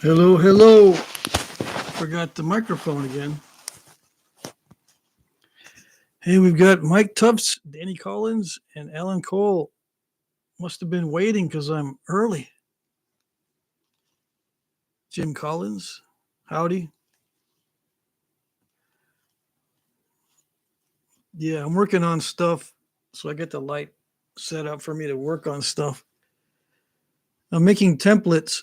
Hello, hello. Forgot the microphone again. Hey, we've got Mike Tufts, Danny Collins, and Alan Cole. Must have been waiting because I'm early. Jim Collins, howdy. Yeah, I'm working on stuff, so I get the light set up for me to work on stuff. I'm making templates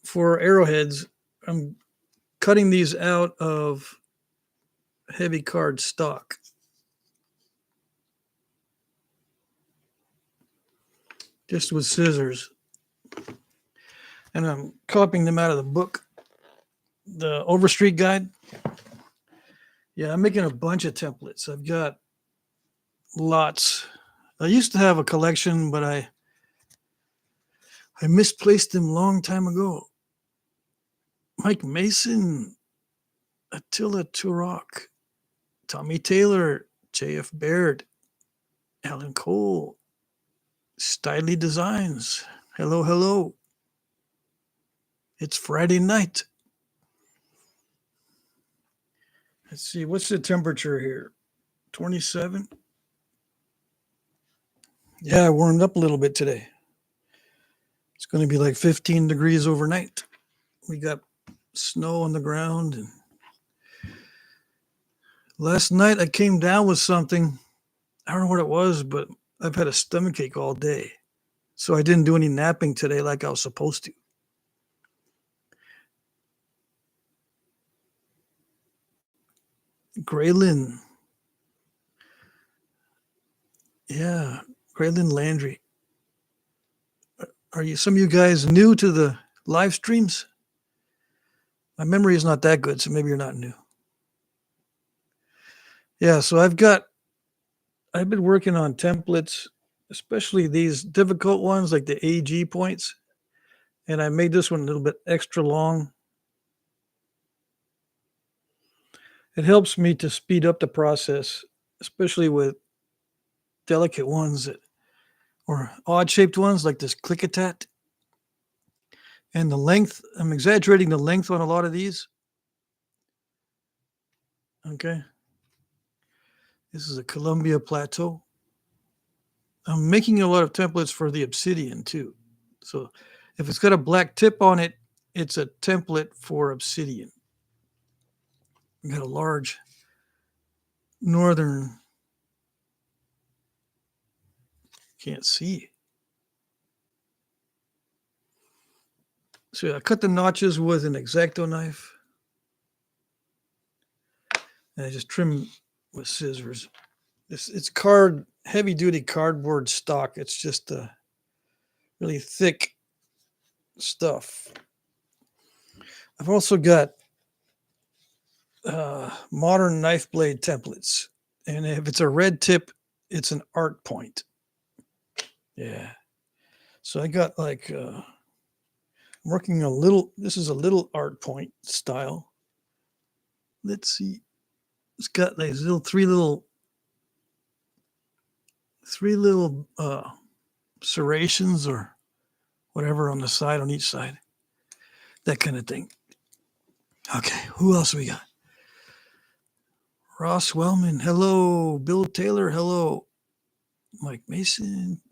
for arrowheads. I'm cutting these out of heavy card stock. Just with scissors. And I'm copying them out of the book, the Overstreet Guide. Yeah, I'm making a bunch of templates. I've got lots. I used to have a collection, but I misplaced them a long time ago. Mike Mason, Attila Turok, Tommy Taylor, J.F. Baird, Alan Cole, Styley Designs. Hello, hello. It's Friday night. Let's see, what's the temperature here? 27? Yeah, I warmed up a little bit today. It's going to be like 15 degrees overnight. We got snow on the ground. And last night I came down with something. I don't know what it was, but I've had a stomachache all day. So I didn't do any napping today like I was supposed to. Graylin. Yeah, Graylin Landry. Are you some of you guys new to the live streams? My memory is not that good, so maybe you're not new. Yeah, so I've been working on templates, especially these difficult ones like the AG points. And I made this one a little bit extra long. It helps me to speed up the process, especially with delicate ones or odd shaped ones like this Clickitat. And the length, I'm exaggerating the length on a lot of these. Okay. This is a Columbia Plateau. I'm making a lot of templates for the obsidian too. So if it's got a black tip on it, it's a template for obsidian. We got a large northern, can't see. So I cut the notches with an X-Acto knife. And I just trim with scissors. It's heavy duty cardboard stock. It's just really thick stuff. I've also got modern knife blade templates. And if it's a red tip, it's an art point. Yeah. So I got like, I'm working this is a little art point style. Let's see. It's got like three little serrations or whatever on the side, on each side. That kind of thing. Okay, who else we got? Ross Wellman, hello. Bill Taylor, hello. Mike Mason,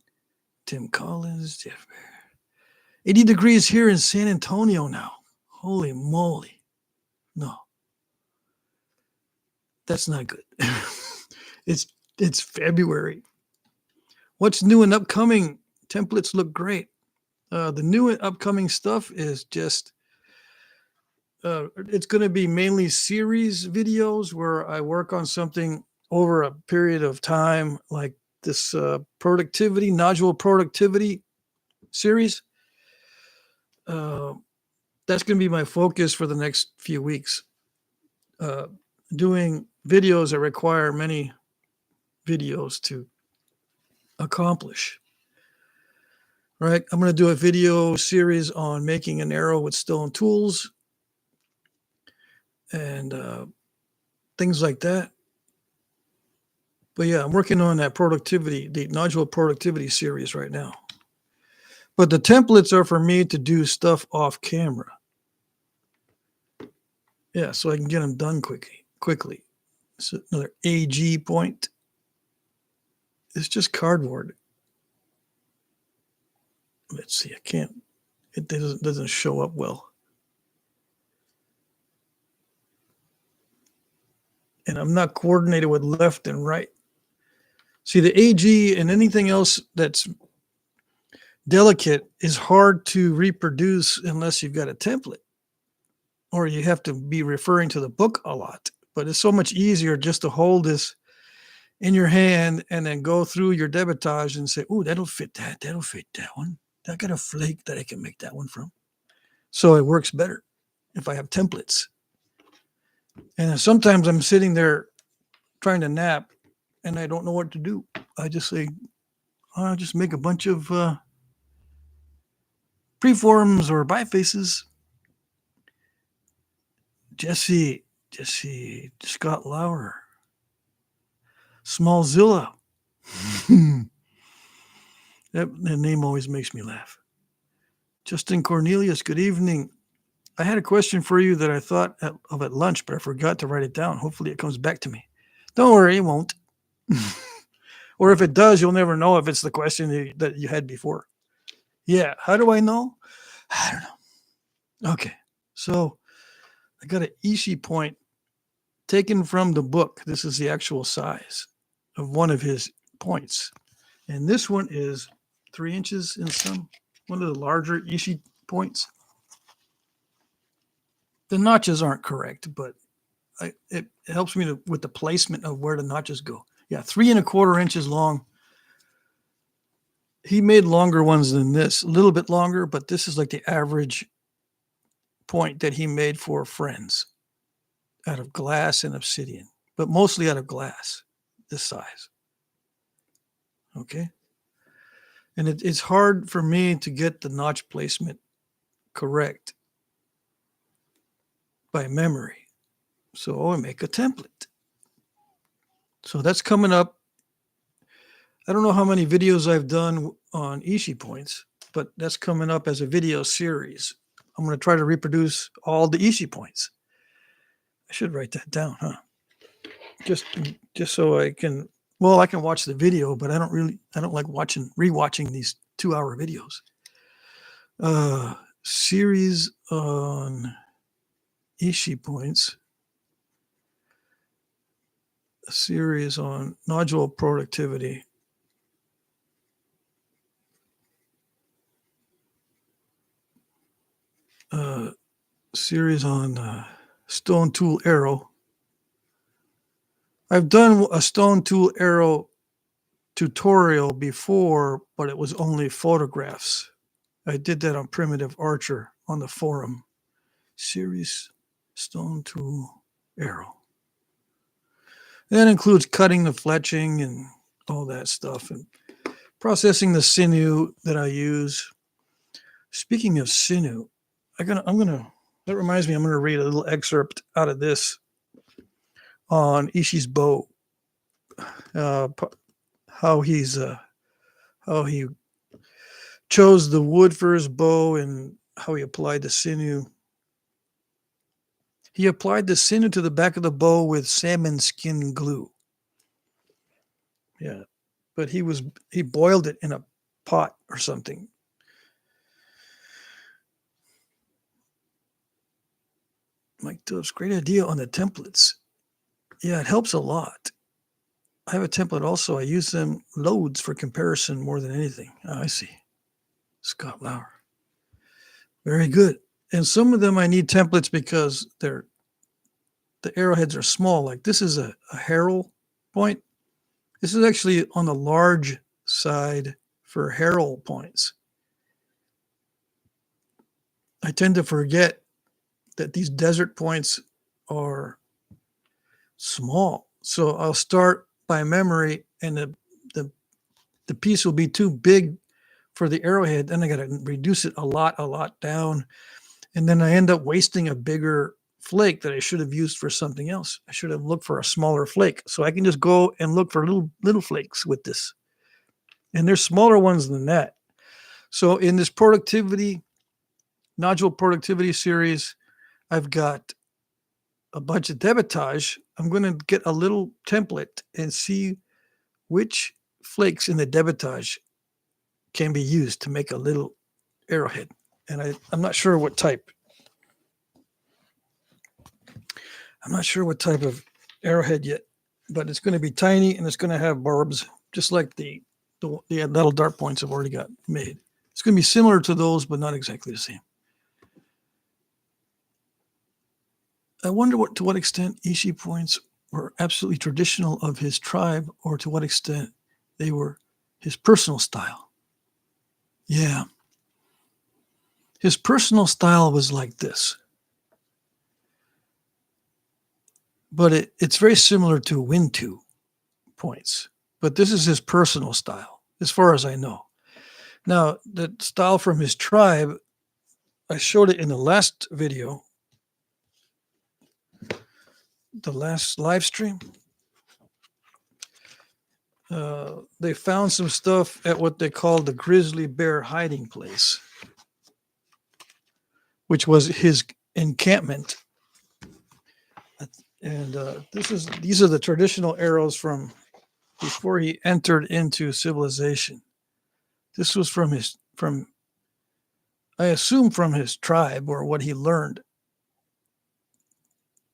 Tim Collins, Jeff Bear. 80 degrees here in San Antonio now. Holy moly. No. That's not good. It's February. What's new and upcoming? Templates look great. The new and upcoming stuff is just it's going to be mainly series videos where I work on something over a period of time, like this productivity, nodule productivity. series. That's going to be my focus for the next few weeks. Doing videos that require many videos to accomplish. Right? I'm going to do a video series on making an arrow with stone tools and things like that. But yeah, I'm working on that productivity, the nodule productivity series right now. But the templates are for me to do stuff off camera. Yeah, so I can get them done quickly. So another AG point. It's just cardboard. Let's see, I can't, it doesn't show up well. And I'm not coordinated with left and right. See, the AG and anything else that's delicate is hard to reproduce unless you've got a template, or you have to be referring to the book a lot. But it's so much easier just to hold this in your hand and then go through your debitage and say, oh, that'll fit that. That'll fit that one. I got a flake that I can make that one from. So it works better if I have templates. And sometimes I'm sitting there trying to nap and I don't know what to do. I just say, I'll just make a bunch of preforms or bifaces. Jesse, Scott Lauer, Smallzilla. That name always makes me laugh. Justin Cornelius, good evening. I had a question for you that I thought of at lunch, but I forgot to write it down. Hopefully it comes back to me. Don't worry, it won't. Or if it does, you'll never know if it's the question that you had before. Yeah, how do I know? I don't know. Okay, so I got an Ishi point taken from the book. This is the actual size of one of his points. And this one is 3 inches in some, one of the larger Ishi points. The notches aren't correct, but it helps me with the placement of where the notches go. Yeah, 3 1/4 inches long. He made longer ones than this, a little bit longer, but this is like the average point that he made for friends out of glass and obsidian, but mostly out of glass, this size. Okay. And it's hard for me to get the notch placement correct by memory. So I make a template. So that's coming up. I don't know how many videos I've done on Ishi points, but that's coming up as a video series. I'm going to try to reproduce all the Ishi points. I should write that down, huh? Just so I can, well, I can watch the video, but I don't like rewatching these 2-hour videos. Series on Ishi points. A series on nodule productivity. Series on stone tool arrow. I've done a stone tool arrow tutorial before, but it was only photographs. I did that on Primitive Archer on the forum. Series stone tool arrow. That includes cutting the fletching and all that stuff and processing the sinew that I use. Speaking of sinew, that reminds me, I'm going to read a little excerpt out of this on Ishi's bow. How he chose the wood for his bow and how he applied the sinew. He applied the sinew to the back of the bow with salmon skin glue. Yeah, but he boiled it in a pot or something. Mike Tubbs, great idea on the templates. Yeah, it helps a lot. I have a template also. I use them loads for comparison more than anything. Oh, I see. Scott Lauer. Very good. And some of them I need templates because the arrowheads are small. Like this is a Hera point. This is actually on the large side for Hera points. I tend to forget that these desert points are small. So I'll start by memory, and the piece will be too big for the arrowhead. Then I got to reduce it a lot down. And then I end up wasting a bigger flake that I should have used for something else. I should have looked for a smaller flake. So I can just go and look for little flakes with this. And there's smaller ones than that. So in this nodule productivity series, I've got a bunch of debitage. I'm going to get a little template and see which flakes in the debitage can be used to make a little arrowhead. And I'm not sure what type. I'm not sure what type of arrowhead yet, but it's going to be tiny and it's going to have barbs, just like the metal dart points I've already got made. It's going to be similar to those, but not exactly the same. I wonder to what extent Ishi points were absolutely traditional of his tribe, or to what extent they were his personal style. Yeah. His personal style was like this. But it's very similar to Wintu points. But this is his personal style, as far as I know. Now, the style from his tribe, I showed it in the last video, the last live stream. They found some stuff at what they called the grizzly bear hiding place, which was his encampment. And these are the traditional arrows from before he entered into civilization. This was I assume from his tribe, or what he learned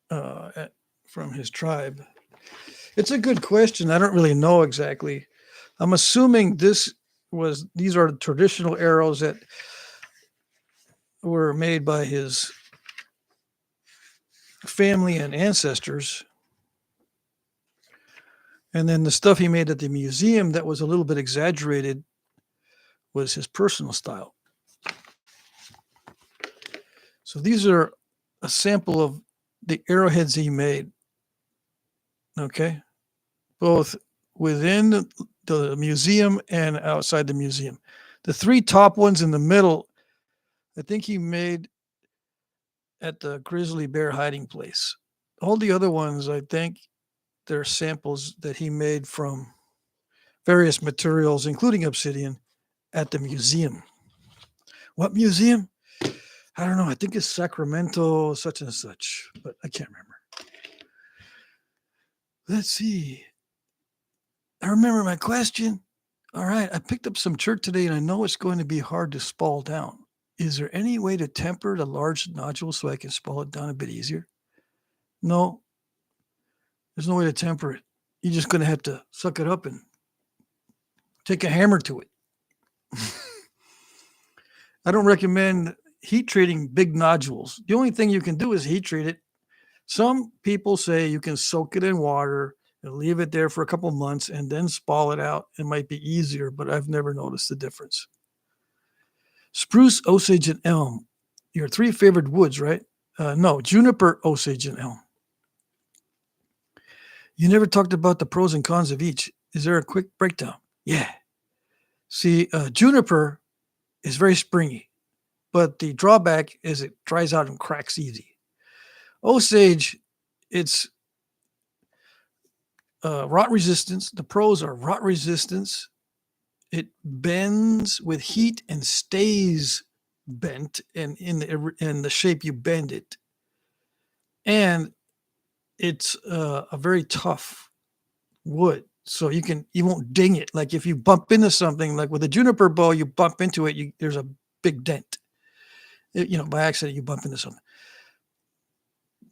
from his tribe. It's a good question. I don't really know exactly. I'm assuming these are traditional arrows that were made by his family and ancestors. And then the stuff he made at the museum that was a little bit exaggerated was his personal style. So these are a sample of the arrowheads he made. Okay. Both within the museum and outside the museum. The three top ones in the middle, I think he made at the grizzly bear hiding place. All the other ones, I think they're samples that he made from various materials, including obsidian, at the museum. What museum? I don't know. I think it's Sacramento, such and such, but I can't remember. Let's see. I remember my question. All right. I picked up some chert today, and I know it's going to be hard to spall down. Is there any way to temper the large nodule so I can spall it down a bit easier? No. There's no way to temper it. You're just going to have to suck it up and take a hammer to it. I don't recommend heat treating big nodules. The only thing you can do is heat treat it. Some people say you can soak it in water and leave it there for a couple months and then spall it out. It might be easier, but I've never noticed the difference. Spruce, Osage, and elm. Your three favorite woods, right? No, juniper, Osage, and elm. You never talked about the pros and cons of each. Is there a quick breakdown? Yeah. See, juniper is very springy, but the drawback is it dries out and cracks easy. Osage, it's rot resistance. The pros are rot resistance. It bends with heat and stays bent and in the shape you bend it. And it's a very tough wood. So you won't ding it. Like if you bump into something, like with a juniper bow, you bump into it, there's a big dent. By accident, you bump into something.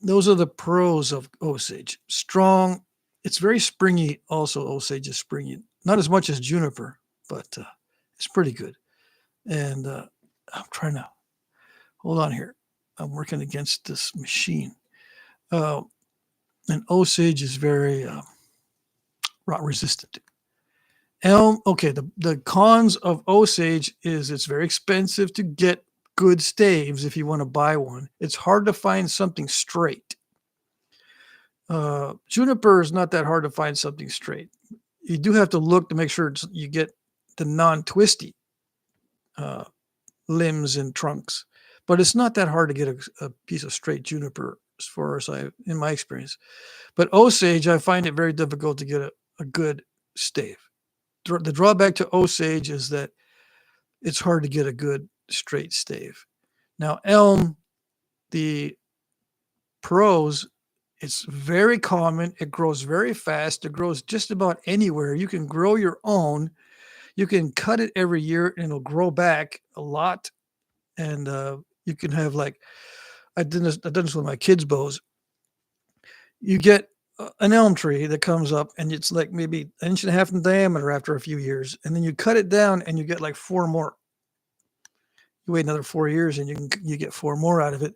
Those are the pros of Osage. Strong. It's very springy. Also, Osage is springy. Not as much as juniper, but it's pretty good. And I'm trying to hold on here. I'm working against this machine. And Osage is very rot resistant. Elm, okay, the cons of Osage is it's very expensive to get good staves if you want to buy one. It's hard to find something straight. Juniper is not that hard to find something straight. You do have to look to make sure you get the non-twisty limbs and trunks, but it's not that hard to get a piece of straight juniper as far as in my experience. But Osage, I find it very difficult to get a good stave. The drawback to Osage is that it's hard to get a good straight stave. Now, elm, the pros, it's very common. It grows very fast. It grows just about anywhere. You can grow your own. You can cut it every year and it'll grow back a lot. And you can have I've done this with my kids' bows. You get an elm tree that comes up and it's like maybe 1.5 inches in diameter after a few years. And then you cut it down and you get like 4 more. You wait another 4 years and you get 4 more out of it.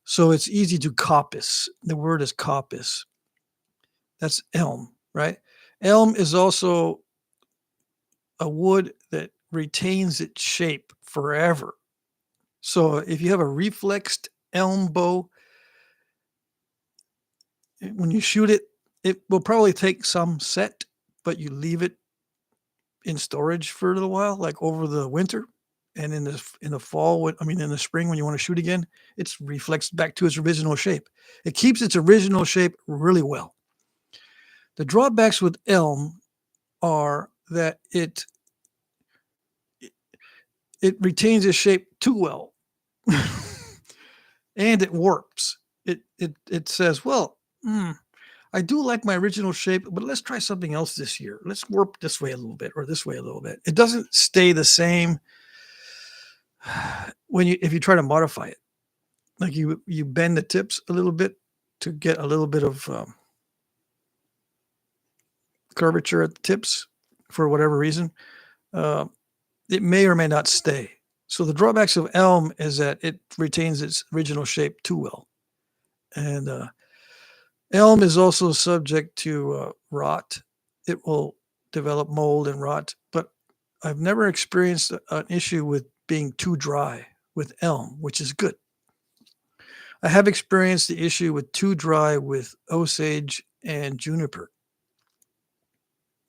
So it's easy to coppice. The word is coppice. That's elm, right? Elm is also a wood that retains its shape forever. So if you have a reflexed elm bow, when you shoot it, it will probably take some set, but you leave it in storage for a little while, like over the winter. And in the fall, in the spring, when you want to shoot again, it's reflexed back to its original shape. It keeps its original shape really well. The drawbacks with elm are that it retains its shape too well, and it warps. It says, well, I do like my original shape, but let's try something else this year. Let's warp this way a little bit or this way a little bit. It doesn't stay the same if you try to modify it. Like you bend the tips a little bit to get a little bit of curvature at the tips for whatever reason. It may or may not stay. So the drawbacks of elm is that it retains its original shape too well. And elm is also subject to rot. It will develop mold and rot, but I've never experienced an issue with being too dry with elm, which is good. I have experienced the issue with too dry with Osage and juniper,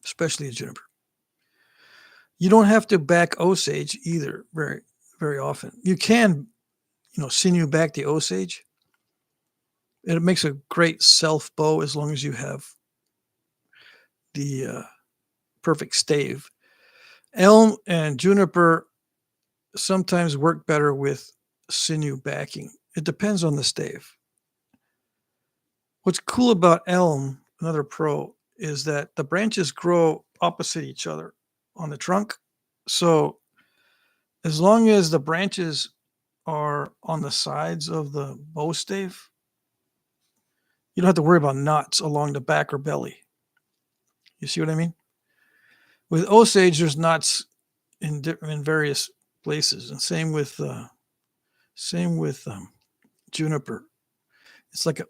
especially juniper. You don't have to back Osage either very, very often. You can, sinew back the Osage. And it makes a great self bow as long as you have the perfect stave. Elm and juniper sometimes work better with sinew backing. It depends on the stave. What's cool about elm, another pro, is that the branches grow opposite each other on the trunk. So as long as the branches are on the sides of the bow stave, you don't have to worry about knots along the back or belly. You see what I mean? With Osage, there's knots in various places, and same with juniper. It's like a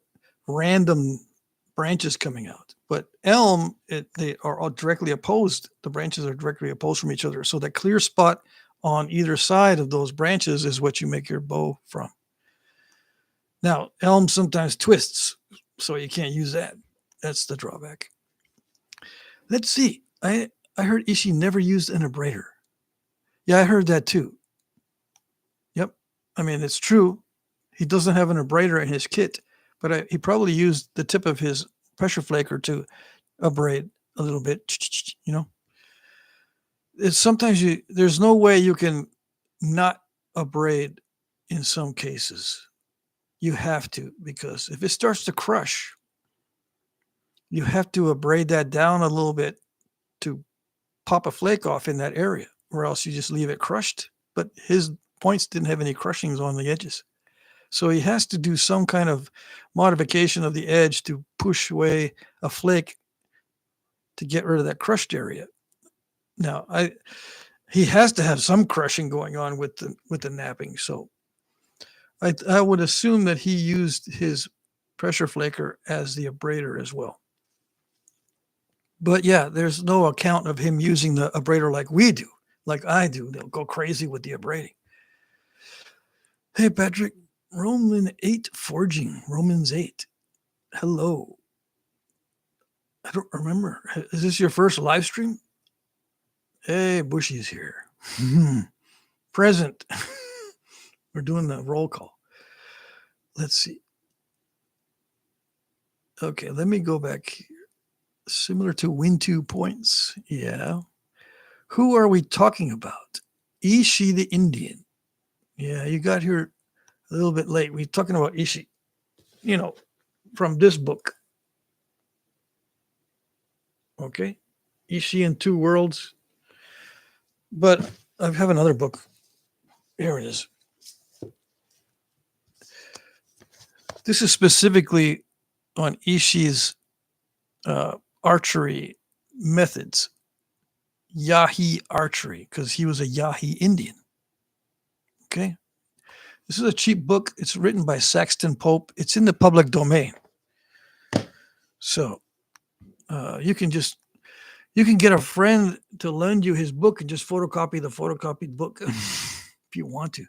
random branches coming out. But elm, they are all directly opposed. The branches are directly opposed from each other. So that clear spot on either side of those branches is what you make your bow from. Now, elm sometimes twists, so you can't use that. That's the drawback. Let's see. I heard Ishi never used an abrader. Yeah, I heard that too. Yep. It's true. He doesn't have an abrader in his kit, but he probably used the tip of his pressure flaker to abrade a little bit. It's sometimes there's no way you can not abrade in some cases. You have to, because if it starts to crush, you have to abrade that down a little bit to pop a flake off in that area, or else you just leave it crushed. But his points didn't have any crushings on the edges. So he has to do some kind of modification of the edge to push away a flake to get rid of that crushed area. Now, he has to have some crushing going on with the knapping. So I would assume that he used his pressure flaker as the abrader as well. But yeah, there's no account of him using the abrader like we do, like I do. They'll go crazy with the abrading. Hey, Patrick. Roman 8 forging. Romans 8. Hello. I don't remember. Is this your first live stream? Hey, Bushy's here. Present. We're doing the roll call. Let's see. Okay, let me go back here. Similar to win 2 points. Yeah. Who are we talking about? Ishi the Indian. Yeah, you got here a little bit late. We're talking about Ishi, from this book. Okay. Ishi in Two Worlds. But I have another book. Here it is. This is specifically on Ishi's archery methods. Yahi archery, because he was a Yahi Indian. Okay. This is a cheap book. It's written by Saxton Pope. It's in the public domain. So you can get a friend to lend you his book and just photocopy the photocopied book if you want to.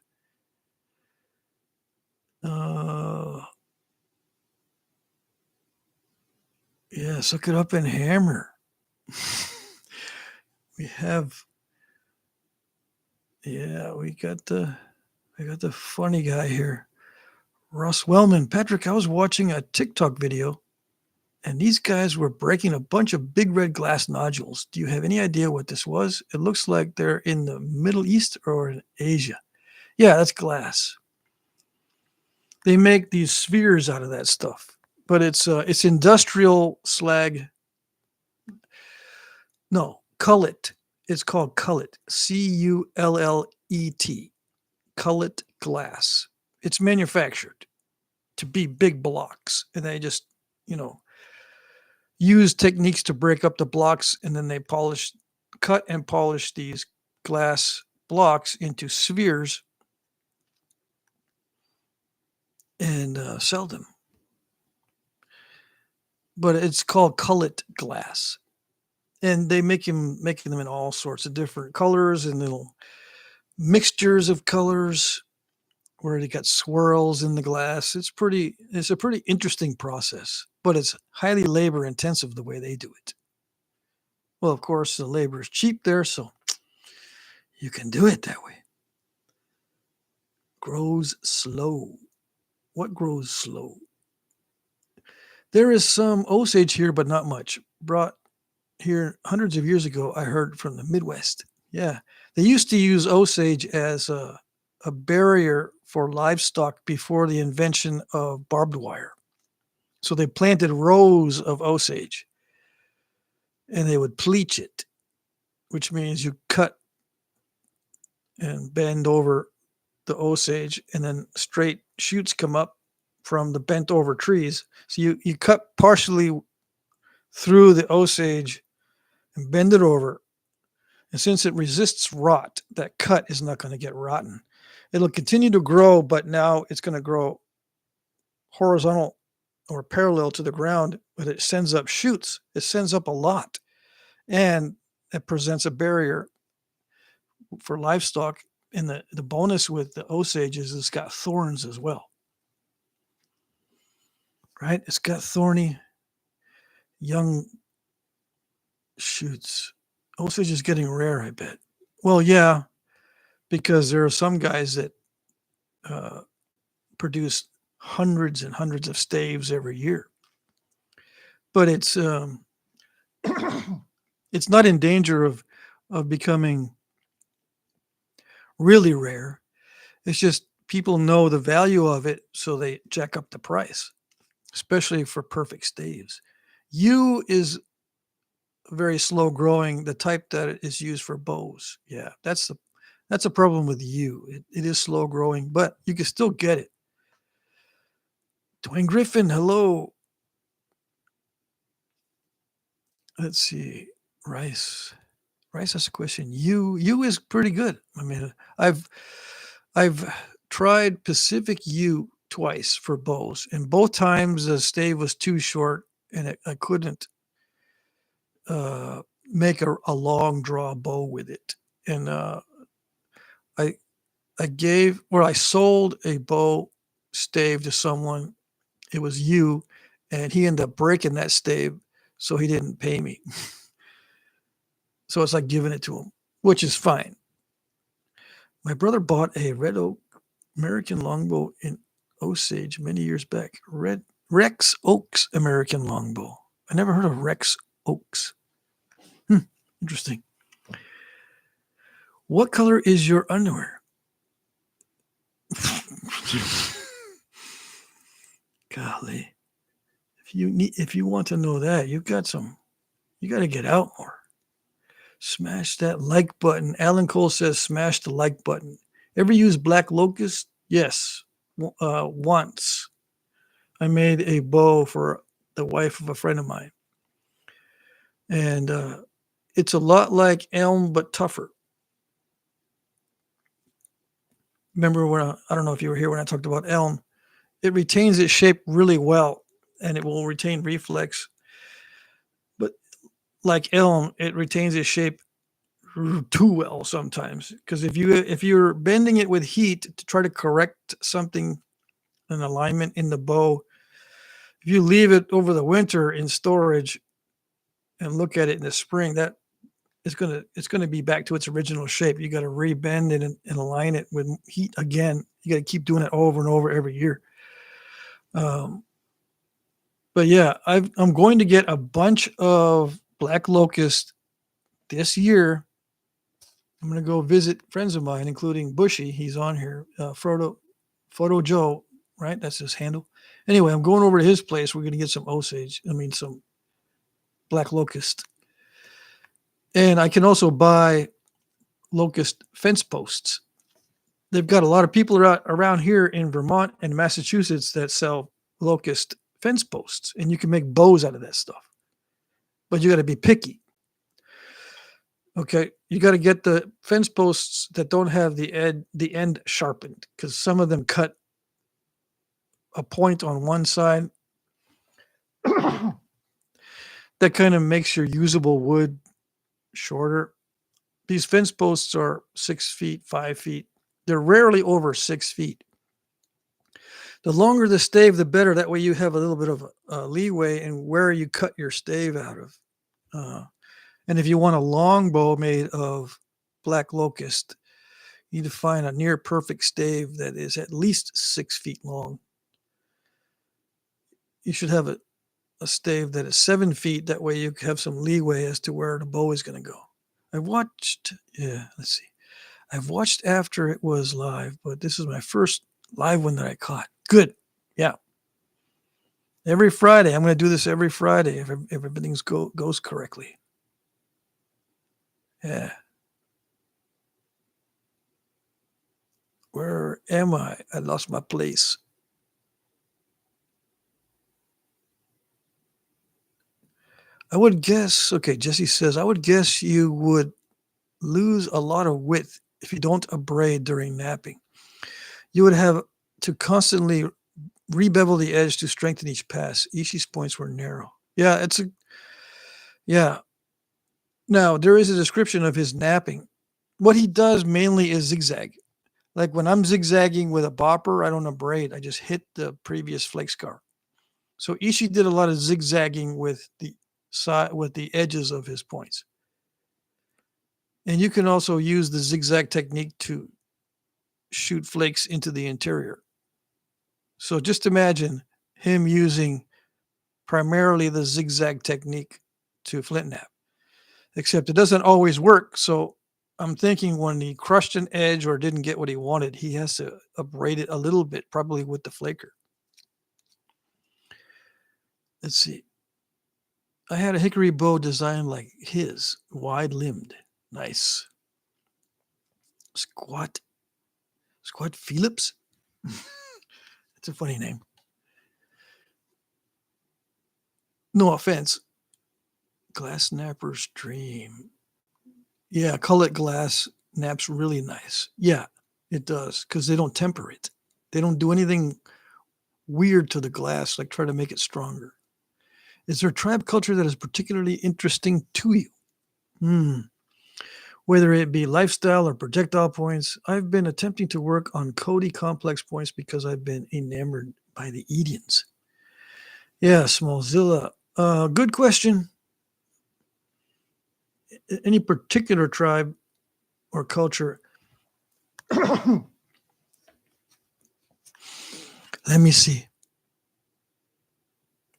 Yeah, suck it up and hammer. We got the funny guy here, Russ Wellman. Patrick, I was watching a TikTok video, and these guys were breaking a bunch of big red glass nodules. Do you have any idea what this was? It looks like they're in the Middle East or in Asia. Yeah, that's glass. They make these spheres out of that stuff, but it's industrial slag. No, cullet. It's called cullet. Cullet. Cullet glass. It's manufactured to be big blocks, and they just use techniques to break up the blocks, and then they cut and polish these glass blocks into spheres and sell them. But it's called cullet glass, and they making them in all sorts of different colors and little mixtures of colors where they got swirls in the glass. It's a pretty interesting process, but it's highly labor intensive the way they do it. Well, of course, the labor is cheap there, so you can do it that way. Grows slow. What grows slow? There is some Osage here, but not much. Brought here hundreds of years ago, I heard from the Midwest. Yeah. They used to use Osage as a barrier for livestock before the invention of barbed wire. So they planted rows of Osage and they would pleach it, which means you cut and bend over the Osage and then straight shoots come up from the bent over trees. So you cut partially through the Osage and bend it over. And since it resists rot, that cut is not going to get rotten. It'll continue to grow, but now it's going to grow horizontal or parallel to the ground, but it sends up shoots. It sends up a lot. And it presents a barrier for livestock. And the bonus with the Osage is it's got thorns as well. Right? It's got thorny young shoots. Osage is getting rare, I bet. Well, yeah, because there are some guys that produce hundreds and hundreds of staves every year. But it's it's not in danger of becoming really rare. It's just people know the value of it, so they jack up the price, especially for perfect staves. Yew is very slow growing, the type that is used for bows. Yeah, that's a problem with yew. It is slow growing, but you can still get it. Dwayne Griffin, hello. Let's see. Rice has a question. Yew is pretty good. I mean, I've tried Pacific yew twice for bows, and both times the stave was too short, and I couldn't make a long draw bow with it. And I I sold a bow stave to someone. It was you, and he ended up breaking that stave, so he didn't pay me. So it's like giving it to him, which is fine. My brother bought a red oak American longbow in Osage many years back. Red Rex Oaks American longbow. I never heard of Rex Oaks. Interesting. What color is your underwear? Golly. If you want to know that, you got to get out more. Smash that like button. Alan Cole says smash the like button. Ever use black locust? Yes. Once. I made a bow for the wife of a friend of mine. And it's a lot like elm, but tougher. Remember when I don't know if you were here when I talked about elm. It retains its shape really well, and it will retain reflex. But like elm, it retains its shape too well sometimes. Because if you're bending it with heat to try to correct something, an alignment in the bow, if you leave it over the winter in storage and look at it in the spring, that it's gonna be back to its original shape. You got to rebend it and align it with heat again. You got to keep doing it over and over every year. But yeah, I'm going to get a bunch of black locust this year. I'm going to go visit friends of mine, including Bushy. He's on here. Photo Joe, right? That's his handle. Anyway, I'm going over to his place. We're going to get some Osage. Some black locust. And I can also buy locust fence posts. They've got a lot of people around here in Vermont and Massachusetts that sell locust fence posts, and you can make bows out of that stuff. But you got to be picky. Okay, you got to get the fence posts that don't have the end sharpened, because some of them cut a point on one side. That kind of makes your usable wood shorter. These fence posts are 6 feet, 5 feet. They're rarely over 6 feet. The longer the stave, the better. That way you have a little bit of leeway in where you cut your stave out of. And if you want a long bow made of black locust, you need to find a near perfect stave that is at least 6 feet long. You should have a stave that is 7 feet. That way you have some leeway as to where the bow is going to go. Let's see. I've watched after it was live, but this is my first live one that I caught. Good. Yeah. Every Friday. I'm going to do this every Friday if everything goes correctly. Yeah. Where am I? I lost my place. I would guess, okay, Jesse says, I would guess you would lose a lot of width if you don't abrade during napping. You would have to constantly rebevel the edge to strengthen each pass. Ishi's points were narrow. Yeah, yeah. Now, there is a description of his napping. What he does mainly is zigzag. Like when I'm zigzagging with a bopper, I don't abrade. I just hit the previous flake scar. So Ishi did a lot of zigzagging with the edges of his points. And you can also use the zigzag technique to shoot flakes into the interior. So just imagine him using primarily the zigzag technique to flint knap, except it doesn't always work. So I'm thinking when he crushed an edge or didn't get what he wanted, he has to abrade it a little bit, probably with the flaker. Let's see. I had a hickory bow designed like his, wide-limbed. Nice. Squat Phillips? It's a funny name. No offense. Glass Napper's Dream. Yeah, colored glass naps really nice. Yeah, it does, because they don't temper it. They don't do anything weird to the glass, like try to make it stronger. Is there a tribe culture that is particularly interesting to you? Whether it be lifestyle or projectile points, I've been attempting to work on Cody complex points because I've been enamored by the Edians. Yeah, Smallzilla. Good question. Any particular tribe or culture? Let me see.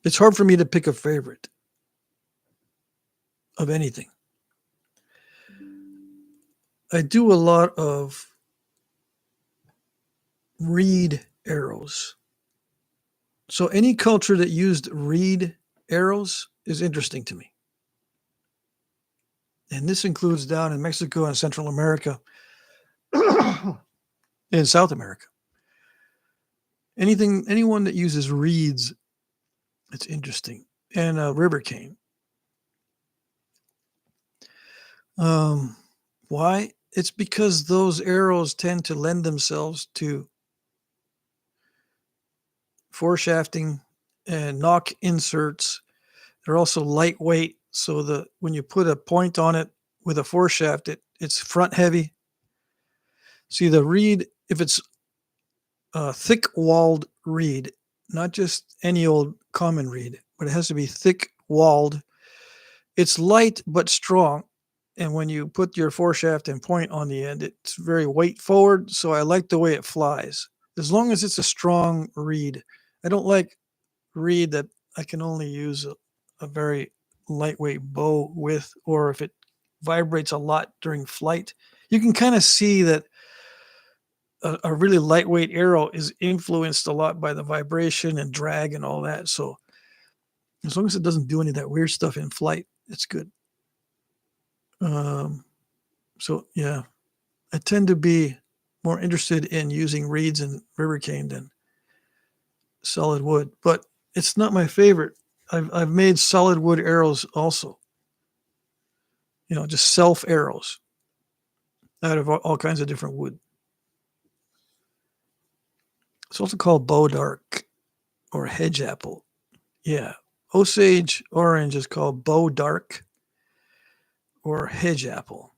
It's hard for me to pick a favorite of anything. I do a lot of reed arrows. So any culture that used reed arrows is interesting to me. And this includes down in Mexico and Central America and South America. Anyone that uses reeds, it's interesting. And river cane. Why? It's because those arrows tend to lend themselves to foreshafting and knock inserts. They're also lightweight, so when you put a point on it with a foreshaft, it's front heavy. See, the reed, if it's a thick-walled reed, not just any old common reed, but it has to be thick-walled. It's light but strong, and when you put your foreshaft and point on the end, it's very weight forward, so I like the way it flies. As long as it's a strong reed. I don't like reed that I can only use a very lightweight bow with, or if it vibrates a lot during flight. You can kind of see that a really lightweight arrow is influenced a lot by the vibration and drag and all that. So as long as it doesn't do any of that weird stuff in flight, it's good. So yeah, I tend to be more interested in using reeds and river cane than solid wood, but it's not my favorite. I've made solid wood arrows also. Just self arrows out of all kinds of different wood. It's also called bow dark or hedge apple. Yeah. Osage orange is called bow dark or hedge apple.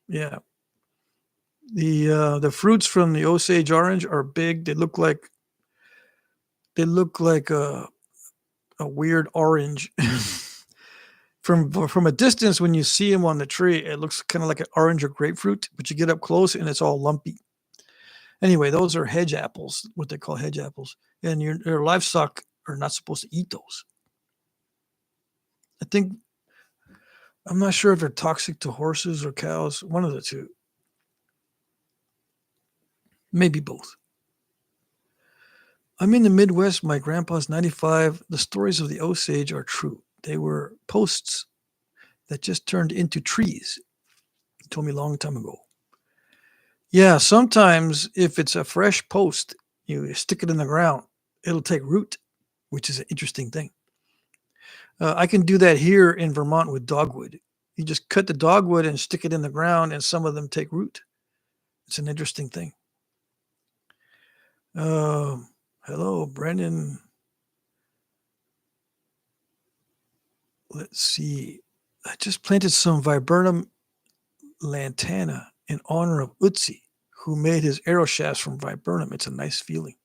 Yeah. The fruits from the Osage orange are big. They look like a weird orange. From a distance, when you see them on the tree, it looks kind of like an orange or grapefruit, but you get up close and it's all lumpy. Anyway, those are hedge apples, what they call hedge apples, and your livestock are not supposed to eat those. I'm not sure if they're toxic to horses or cows, one of the two. Maybe both. I'm in the Midwest. My grandpa's 95. The stories of the Osage are true. They were posts that just turned into trees. He told me a long time ago. Yeah, sometimes if it's a fresh post, you stick it in the ground, it'll take root, which is an interesting thing. I can do that here in Vermont with dogwood. You just cut the dogwood and stick it in the ground, and some of them take root. It's an interesting thing. Hello, Brendan. Let's see. I just planted some viburnum lantana in honor of Utsi, who made his arrow shafts from viburnum. It's a nice feeling.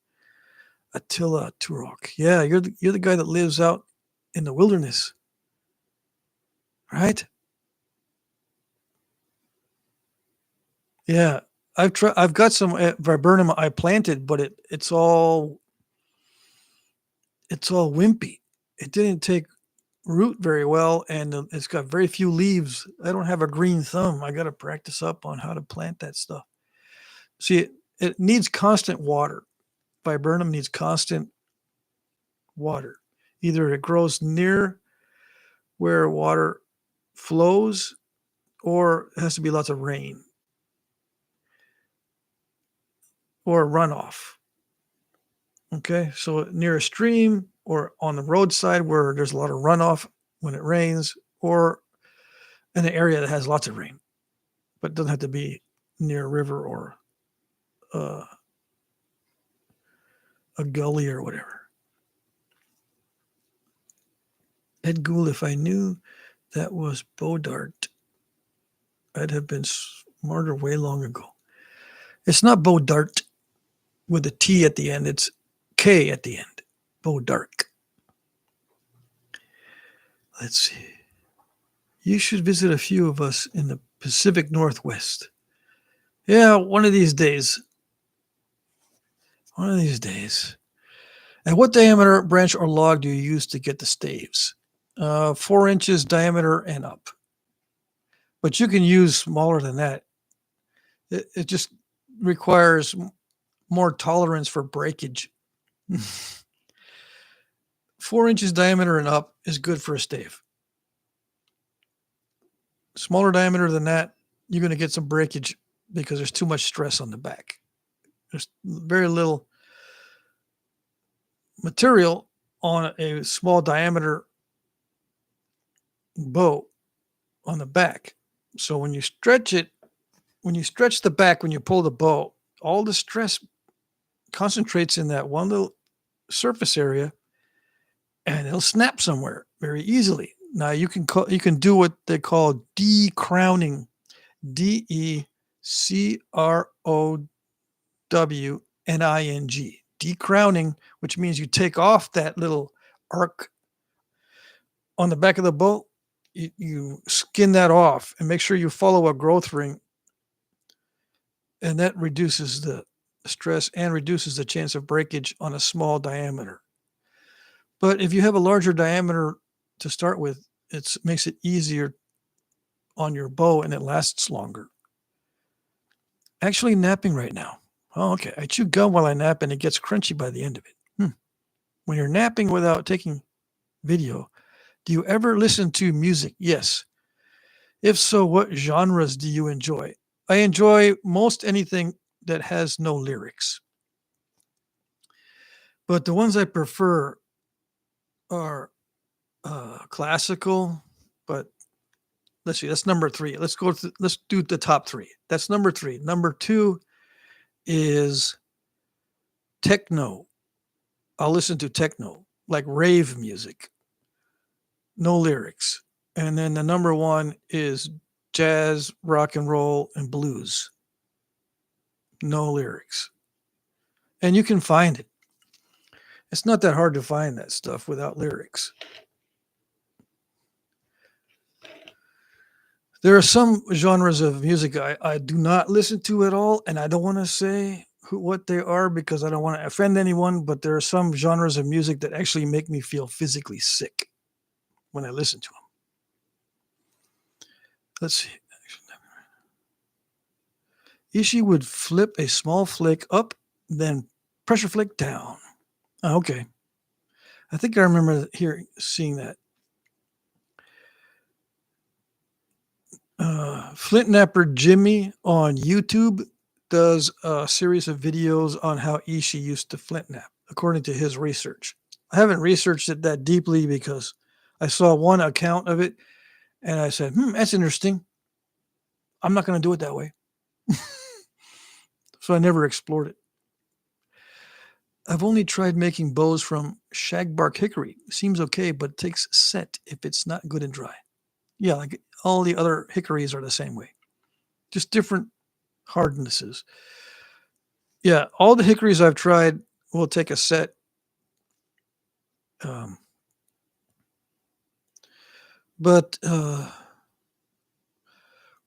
Attila Turok. Yeah, you're the guy that lives out in the wilderness, right? Yeah, I've got some viburnum I planted, but it's all wimpy. It didn't take root very well, and it's got very few leaves. I don't have a green thumb. I got to practice up on how to plant that stuff. See, it needs constant water. Viburnum needs constant water. Either it grows near where water flows, or it has to be lots of rain or runoff. Okay, so near a stream or on the roadside where there's a lot of runoff when it rains, or in an area that has lots of rain, but it doesn't have to be near a river or a gully or whatever. Ed Gould, if I knew that was bow dart, I'd have been smarter way long ago. It's not bow dart with a T at the end. It's K at the end. Bow dark. Let's see. You should visit a few of us in the Pacific Northwest. Yeah, one of these days. One of these days. And what diameter branch or log do you use to get the staves? 4 inches diameter and up. But you can use smaller than that. It just requires more tolerance for breakage. 4 inches diameter and up is good for a stave. Smaller diameter than that, you're going to get some breakage because there's too much stress on the back. There's very little material on a small diameter bow on the back. So when you stretch it, when you stretch the back, when you pull the bow, all the stress concentrates in that one little surface area, and it'll snap somewhere very easily. Now you can do what they call decrowning, DECROWNING, decrowning, which means you take off that little arc on the back of the bow. You skin that off and make sure you follow a growth ring, and that reduces the stress and reduces the chance of breakage on a small diameter. But if you have a larger diameter to start with, it makes it easier on your bow and it lasts longer. Actually napping right now. Oh, okay. I chew gum while I nap and it gets crunchy by the end of it. When you're napping without taking video, do you ever listen to music? Yes. If so, what genres do you enjoy? I enjoy most anything that has no lyrics. But the ones I prefer are classical, but let's see, that's number 3. Let's do the top 3. That's number 3. Number 2 is techno. I'll listen to techno, like rave music, no lyrics. And then the number 1 is jazz, rock and roll, and blues, no lyrics. And you can find it. It's not that hard to find that stuff without lyrics. There are some genres of music I do not listen to at all, and I don't want to say what they are because I don't want to offend anyone, but there are some genres of music that actually make me feel physically sick when I listen to them. Let's see. Ishi would flip a small flick up, then pressure flick down. Oh, okay. I think I remember seeing that. Flintknapper Jimmy on YouTube does a series of videos on how Ishi used to flint knap, according to his research. I haven't researched it that deeply because I saw one account of it and I said, that's interesting. I'm not going to do it that way. So I never explored it. I've only tried making bows from shagbark hickory. Seems okay, but it takes set if it's not good and dry. Yeah, like all the other hickories are the same way. Just different hardnesses. Yeah, all the hickories I've tried will take a set. But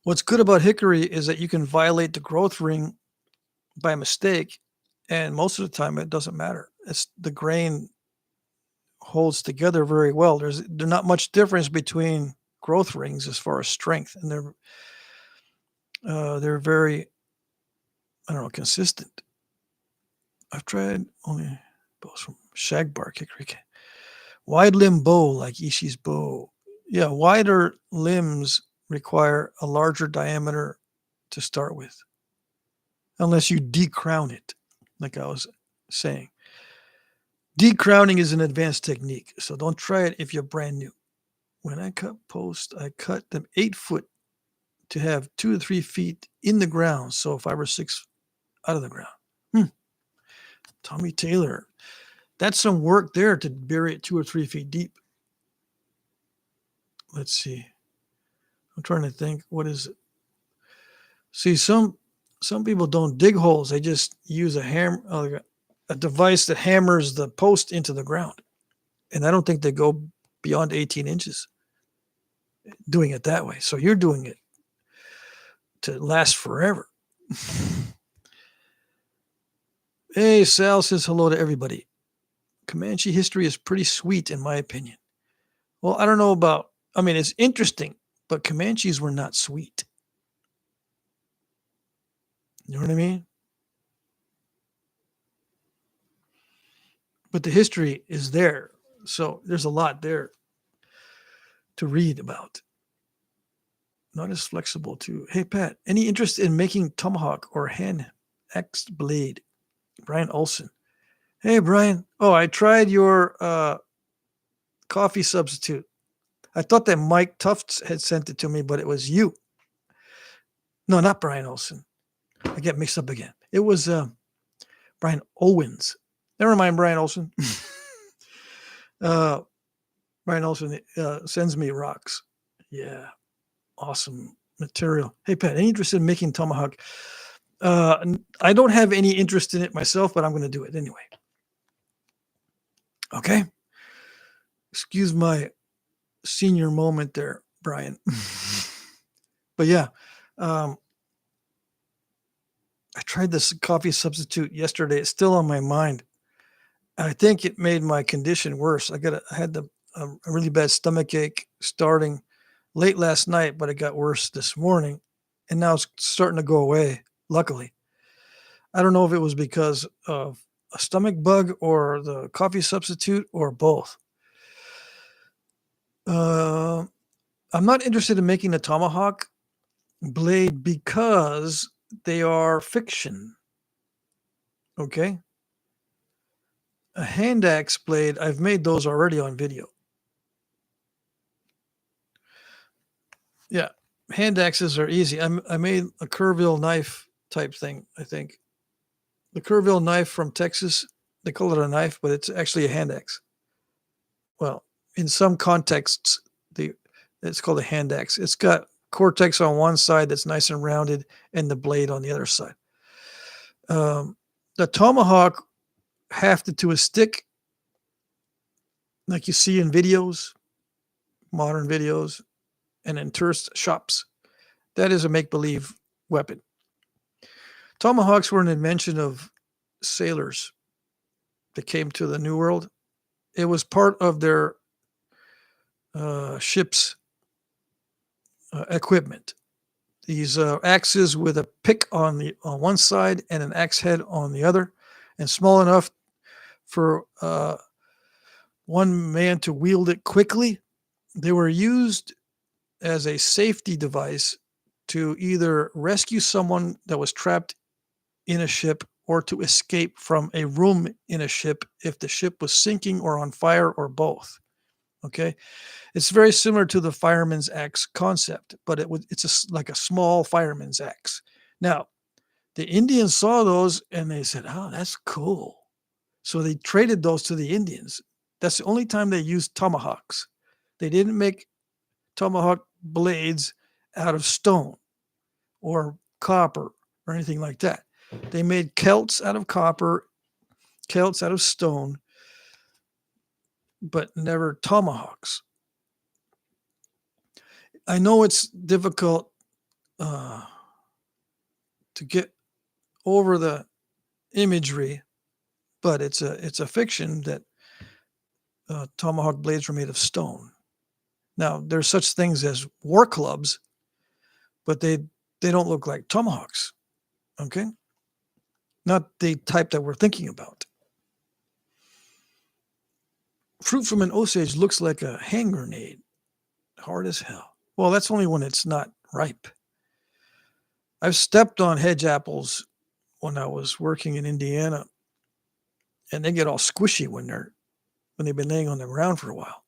what's good about hickory is that you can violate the growth ring by mistake, and most of the time it doesn't matter. It's the grain holds together very well. There's not much difference between growth rings as far as strength, and they're very, consistent. I've tried only bows from shagbark hickory. Wide limb bow like Ishi's bow. Yeah, wider limbs require a larger diameter to start with, unless you decrown it, like I was saying. Decrowning is an advanced technique, so don't try it if you're brand new. When I cut posts, I cut them 8 foot to have 2 to 3 feet in the ground, so 5 or 6 out of the ground. Tommy Taylor. That's some work there to bury it 2 or 3 feet deep. Let's see. I'm trying to think. What is it? See, some people don't dig holes. They just use a device that hammers the post into the ground. And I don't think they go beyond 18 inches doing it that way. So you're doing it to last forever. Hey, Sal says hello to everybody. Comanche history is pretty sweet, in my opinion. Well, I don't know about, I mean, it's interesting, but Comanches were not sweet. You know what I mean? But the history is there. So there's a lot there to read about. Not as flexible, too. Hey, Pat, any interest in making tomahawk or hand axe blade? Brian Olson. Hey, Brian. Oh, I tried your coffee substitute. I thought that Mike Tufts had sent it to me, but it was you. No, not Brian Olson. I get mixed up again. It was Brian Owens. Never mind, Brian Olson. Brian Olson sends me rocks. Yeah, awesome material. Hey, Pat, any interest in making tomahawk? I don't have any interest in it myself, but I'm going to do it anyway. Okay. Excuse my senior moment there, Brian. But yeah, I tried this coffee substitute yesterday. It's still on my mind. I think it made my condition worse. I had a really bad stomach ache starting late last night, but it got worse this morning, and now it's starting to go away. Luckily, I don't know if it was because of a stomach bug or the coffee substitute or both. I'm not interested in making a tomahawk blade because they are fiction. Okay. A hand axe blade, I've made those already on video. Yeah. Hand axes are easy. I made a Kerrville knife type thing, I think. The Kerrville knife from Texas, they call it a knife, but it's actually a hand axe. Well, in some contexts, it's called a hand axe. It's got cortex on one side that's nice and rounded and the blade on the other side. The tomahawk hafted to a stick, like you see in videos, modern videos, and in tourist shops. That is a make-believe weapon. Tomahawks were an invention of sailors that came to the New World. It was part of their ship's equipment. These axes with a pick on one side and an axe head on the other, and small enough for one man to wield it quickly. They were used as a safety device to either rescue someone that was trapped in a ship or to escape from a room in a ship if the ship was sinking or on fire or both. Okay. It's very similar to the fireman's axe concept, but it's like a small fireman's axe. Now, the Indians saw those and they said, oh, that's cool. So they traded those to the Indians. That's the only time they used tomahawks. They didn't make tomahawk blades out of stone or copper or anything like that. They made celts out of copper, celts out of stone, but never tomahawks. I know it's difficult to get over the imagery, but it's a fiction that tomahawk blades were made of stone. Now, there's such things as war clubs, but they don't look like tomahawks. Okay? Not the type that we're thinking about. Fruit from an Osage looks like a hand grenade. Hard as hell. Well, that's only when it's not ripe. I've stepped on hedge apples when I was working in Indiana, and they get all squishy when they've been laying on the ground for a while.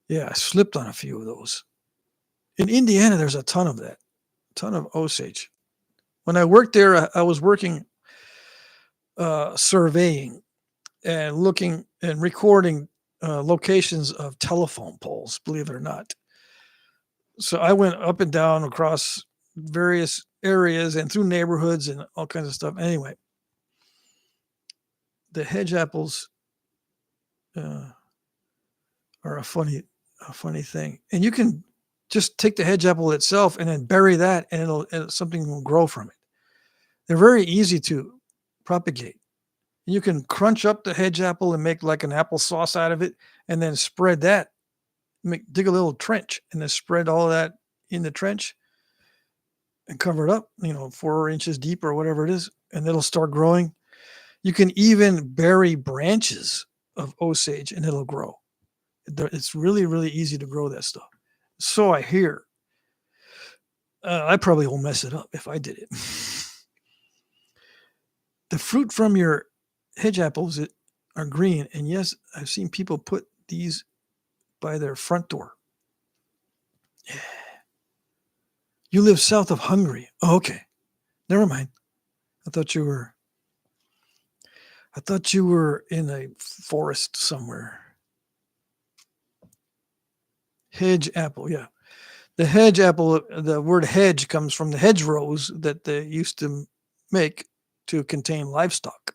Yeah, I slipped on a few of those. In Indiana, there's a ton of that, a ton of Osage. When I worked there, I was working surveying and looking and recording locations of telephone poles, believe it or not. So I went up and down across various areas and through neighborhoods and all kinds of stuff. Anyway, the hedge apples are a funny thing, and you can just take the hedge apple itself and then bury that, and something will grow from it. They're very easy to propagate. You can crunch up the hedge apple and make like an applesauce out of it, and then spread that. Dig a little trench and then spread all that in the trench and cover it up, 4 inches deep or whatever it is, and it'll start growing. You can even bury branches of Osage and it'll grow. It's really, really easy to grow that stuff. So I hear. I probably will mess it up if I did it. The fruit from your hedge apples are green, and yes, I've seen people put these by their front door. Yeah. You live south of Hungary. Oh, okay. Never mind. I thought you were in a forest somewhere. Hedge apple, yeah. The hedge apple, the word hedge comes from the hedgerows that they used to make to contain livestock.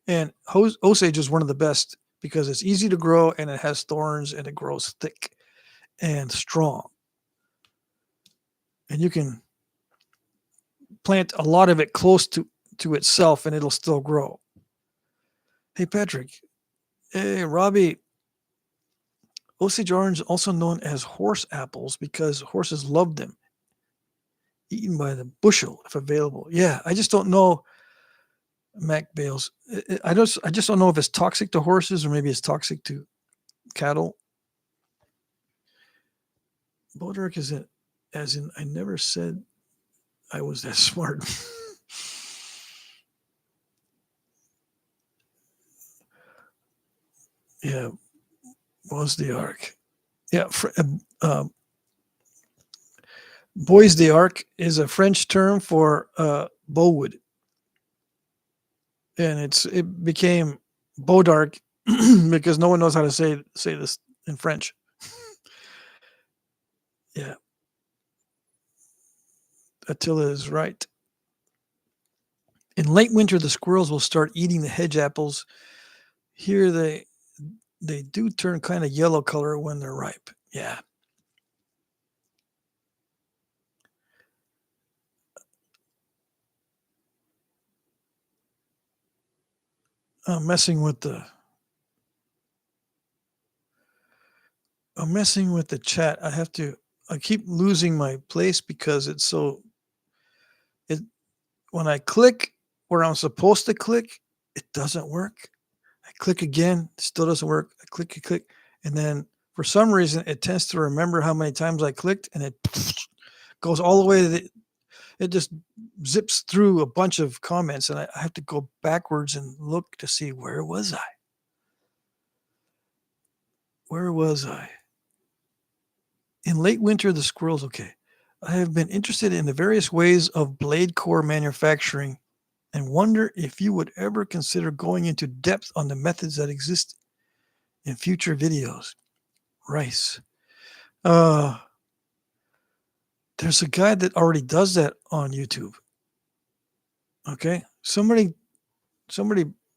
And Osage is one of the best because it's easy to grow and it has thorns and it grows thick and strong. And you can plant a lot of it close to itself and it'll still grow. Hey, Patrick. Hey, Robbie. Osage orange, also known as horse apples because horses love them. Eaten by the bushel if available. Yeah, I just don't know, Mac Bales. I just don't know if it's toxic to horses or maybe it's toxic to cattle. Bodark is it, as in I never said I was that smart. Yeah, was the arc. Yeah, bois d'arc is a French term for bowwood, and it became Bodark because no one knows how to say this in French. Yeah, Attila is right. In late winter, the squirrels will start eating the hedge apples. Here they do turn kind of yellow color when they're ripe. Yeah. I'm messing with the chat. I keep losing my place because when I click where I'm supposed to click, it doesn't work. I click again, it still doesn't work. I click, and then for some reason it tends to remember how many times I clicked, and it goes all the way to it just zips through a bunch of comments, and I have to go backwards and look to see where was I. In late winter, the squirrels, okay. I have been interested in the various ways of blade core manufacturing and wonder if you would ever consider going into depth on the methods that exist in future videos. Rice. There's a guy that already does that on YouTube. Okay. Somebody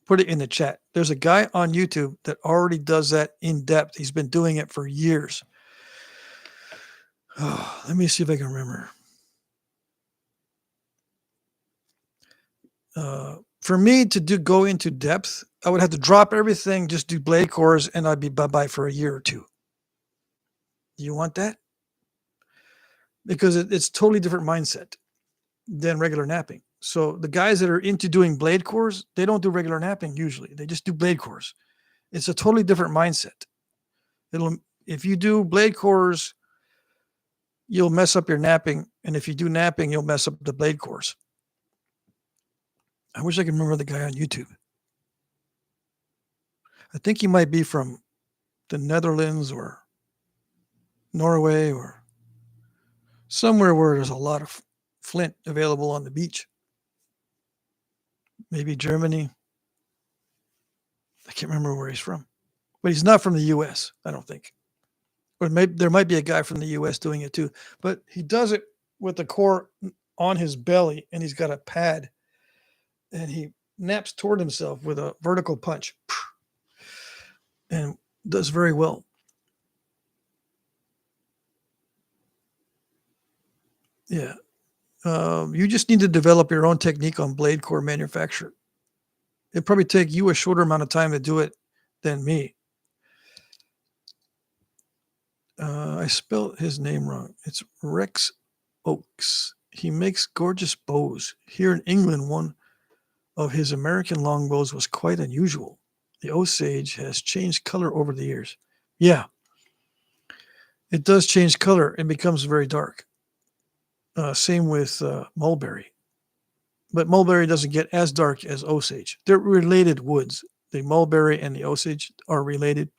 put it in the chat. There's a guy on YouTube that already does that in depth. He's been doing it for years. Oh, let me see if I can remember. For me to go into depth, I would have to drop everything, just do blade cores, and I'd be bye-bye for a year or two. Do you want that? Because it's totally different mindset than regular napping. So the guys that are into doing blade cores, they don't do regular napping usually. They just do blade cores. It's a totally different mindset. If you do blade cores, you'll mess up your napping. And if you do napping, you'll mess up the blade cores. I wish I could remember the guy on YouTube. I think he might be from the Netherlands or Norway or somewhere where there's a lot of flint available on the beach. Maybe Germany. I can't remember where he's from. But he's not from the U.S., I don't think. Or maybe there might be a guy from the U.S. doing it too. But he does it with the core on his belly, and he's got a pad, and he naps toward himself with a vertical punch, and does very well. Yeah. You just need to develop your own technique on blade core manufacture. It'd probably take you a shorter amount of time to do it than me. I spelled his name wrong. It's Rex Oaks. He makes gorgeous bows. Here in England, one of his American longbows was quite unusual. The Osage has changed color over the years. Yeah, it does change color and becomes very dark. Same with mulberry. But mulberry doesn't get as dark as Osage. They're related woods. The mulberry and the Osage are related.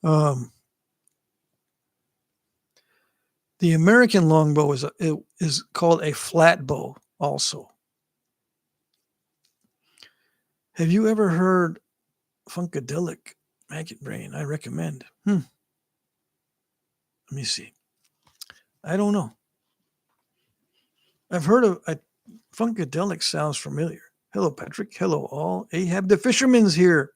The American longbow is called a flat bow also. Have you ever heard Funkadelic Maggot Brain? I recommend. Let me see. I don't know. I've heard of Funkadelic. Sounds familiar. Hello, Patrick. Hello, all. Ahab the Fisherman's here.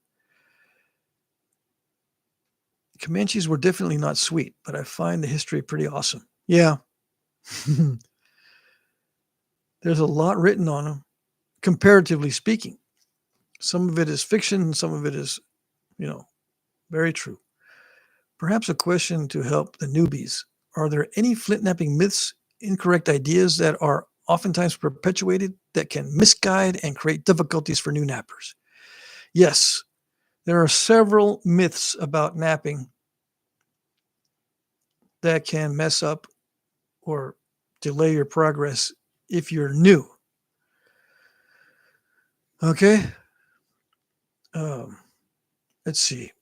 Comanches were definitely not sweet, but I find the history pretty awesome. Yeah. There's a lot written on them, comparatively speaking. Some of it is fiction, some of it is, very true. Perhaps a question to help the newbies. Are there any flint-knapping myths, incorrect ideas that are oftentimes perpetuated that can misguide and create difficulties for new nappers? Yes, there are several myths about napping that can mess up or delay your progress if you're new. Okay? Let's see.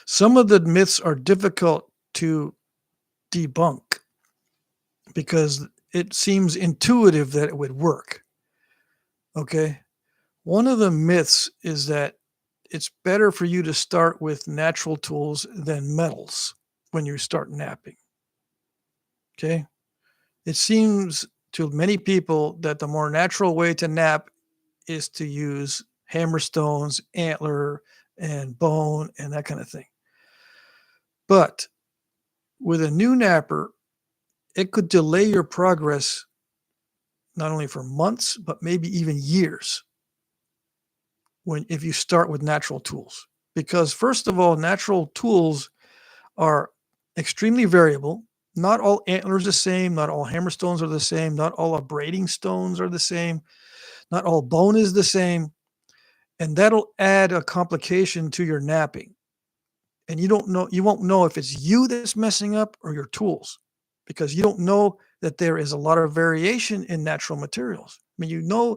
Some of the myths are difficult to debunk because it seems intuitive that it would work. Okay? One of the myths is that it's better for you to start with natural tools than metals when you start napping. Okay? It seems to many people that the more natural way to nap is to use hammerstones, antler, and bone, and that kind of thing. But with a new napper, it could delay your progress not only for months, but maybe even years if you start with natural tools. Because first of all, natural tools are extremely variable. Not all antlers are the same, not all hammerstones are the same, not all abrading stones are the same, not all bone is the same. And that'll add a complication to your napping. And you won't know if it's you that's messing up or your tools, because you don't know that there is a lot of variation in natural materials. I mean, you know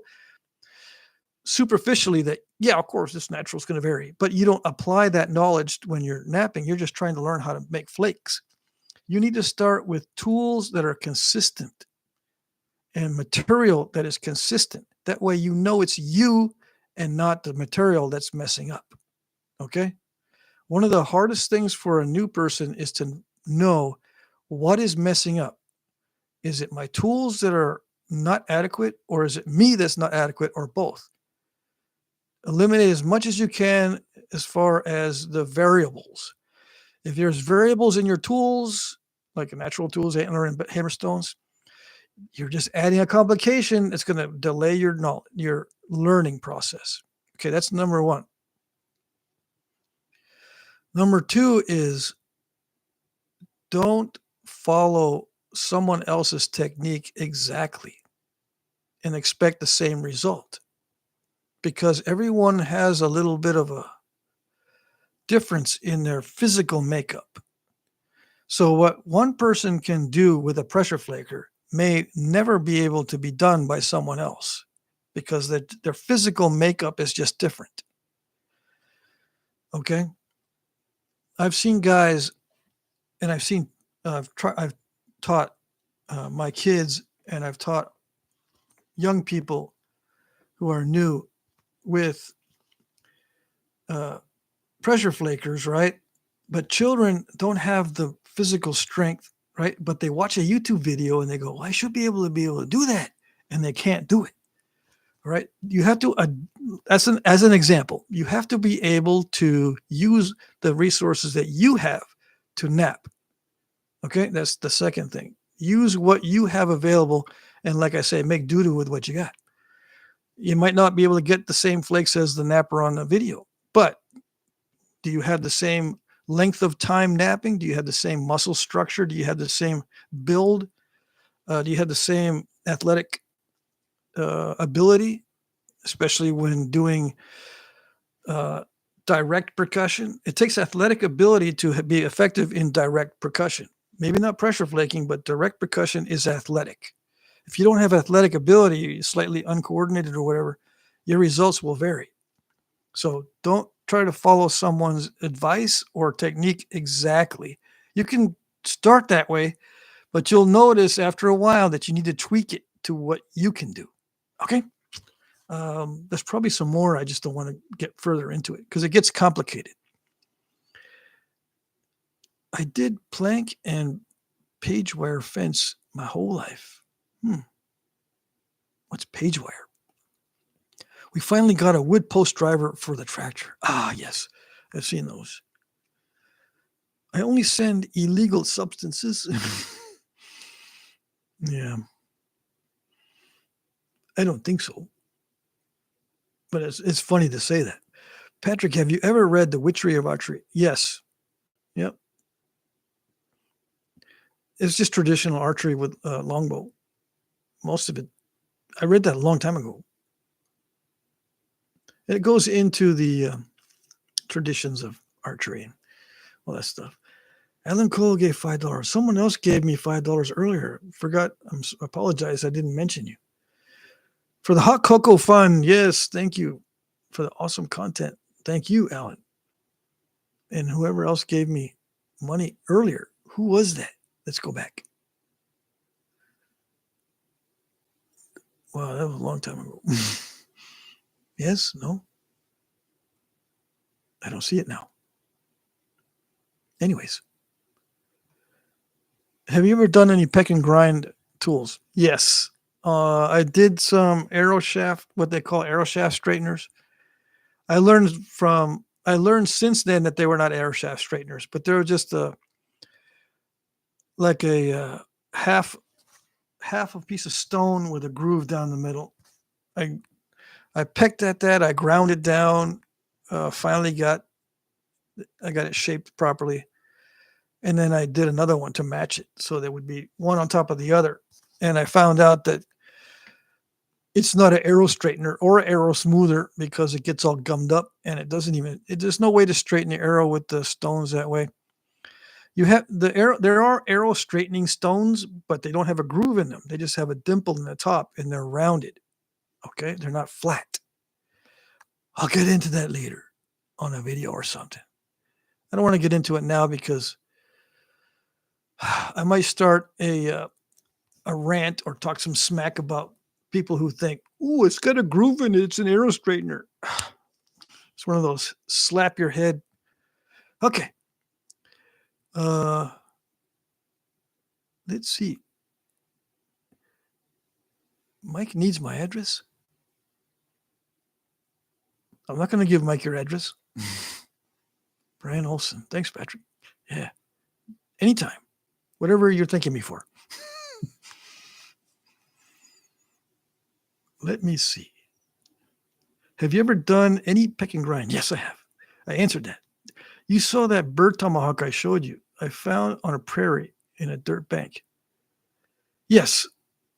superficially that, yeah, of course, this natural is going to vary, but you don't apply that knowledge when you're napping. You're just trying to learn how to make flakes. You need to start with tools that are consistent and material that is consistent. That way you know it's you and not the material that's messing up. Okay? One of the hardest things for a new person is to know what is messing up. Is it my tools that are not adequate, or is it me that's not adequate, or both? Eliminate as much as you can as far as the variables. If there's variables in your tools, like natural tools, antler and hammerstones, you're just adding a complication that's going to delay your learning process. Okay, that's number one. Number two is don't follow someone else's technique exactly and expect the same result, because everyone has a little bit of a difference in their physical makeup. So what one person can do with a pressure flaker may never be able to be done by someone else, because their physical makeup is just different. Okay? I've seen guys, and I've taught my kids, and I've taught young people who are new with pressure flakers, right? But children don't have the physical strength right? But they watch a YouTube video and they go, well, I should be able to do that. And they can't do it. Right? You have to, as an example, you have to be able to use the resources that you have to nap. Okay, that's the second thing. Use what you have available, and like I say, make do with what you got. You might not be able to get the same flakes as the napper on the video, but do you have the same length of time napping? Do you have the same muscle structure? Do you have the same build? Do you have the same athletic ability, especially when doing direct percussion? It takes athletic ability to be effective in direct percussion. Maybe not pressure flaking, but direct percussion is athletic. If you don't have athletic ability, you're slightly uncoordinated or whatever, your results will vary. So don't try to follow someone's advice or technique exactly. You can start that way, but you'll notice after a while that you need to tweak it to what you can do. Okay? There's probably some more. I just don't want to get further into it because it gets complicated. I did plank and page wire fence my whole life. What's page wire? We finally got a wood post driver for the tractor. Ah, yes. I've seen those. I only send illegal substances. Yeah. I don't think so. But it's funny to say that. Patrick, have you ever read The Witchery of Archery? Yes. Yep. It's just traditional archery with longbow. Most of it. I read that a long time ago. It goes into the traditions of archery and all that stuff. Alan Cole gave $5. Someone else gave me $5 earlier. Forgot. Apologize. I didn't mention you. For the hot cocoa fund. Yes. Thank you for the awesome content. Thank you, Alan. And whoever else gave me money earlier. Who was that? Let's go back. Wow, that was a long time ago. Yes? No? I don't see it now. Anyways. Have you ever done any peck and grind tools? Yes. I did some arrow shaft, what they call arrow shaft straighteners. I learned since then that they were not arrow shaft straighteners, but they were just like a half a piece of stone with a groove down the middle. I pecked at that. I ground it down. Finally I got it shaped properly. And then I did another one to match it. So there would be one on top of the other. And I found out that it's not an arrow straightener or an arrow smoother because it gets all gummed up and there's no way to straighten the arrow with the stones that way. There are arrow straightening stones, but they don't have a groove in them. They just have a dimple in the top and they're rounded. Okay. They're not flat. I'll get into that later on a video or something. I don't want to get into it now because I might start a rant or talk some smack about people who think, "Oh, it's got a groove in it. It's an arrow straightener." It's one of those slap your head. Okay. Let's see. Mike needs my address. I'm not going to give Mike your address. Brian Olson. Thanks, Patrick. Yeah. Anytime. Whatever you're thanking me for. Let me see. Have you ever done any peck and grind? Yes, I have. I answered that. You saw that bird tomahawk I showed you. I found on a prairie in a dirt bank. Yes,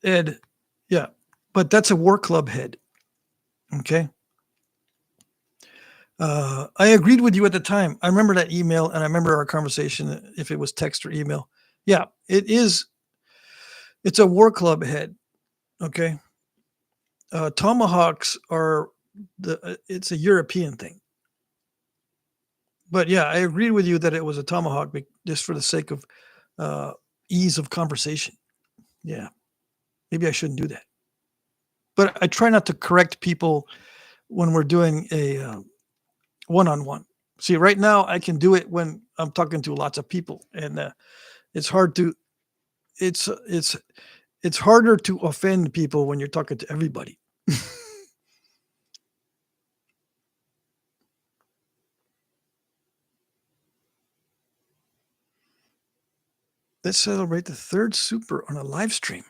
Ed. Yeah, but that's a war club head. Okay. I agreed with you at the time. I remember that email and I remember our conversation, if it was text or email. Yeah, it is. It's a war club head. Okay. Tomahawks are it's a European thing. But yeah, I agreed with you that it was a tomahawk just for the sake of ease of conversation. Yeah. Maybe I shouldn't do that. But I try not to correct people when we're doing a one-on-one. See, right now I can do it when I'm talking to lots of people, and it's hard to it's harder to offend people when you're talking to everybody. Let's celebrate the third super on a live stream.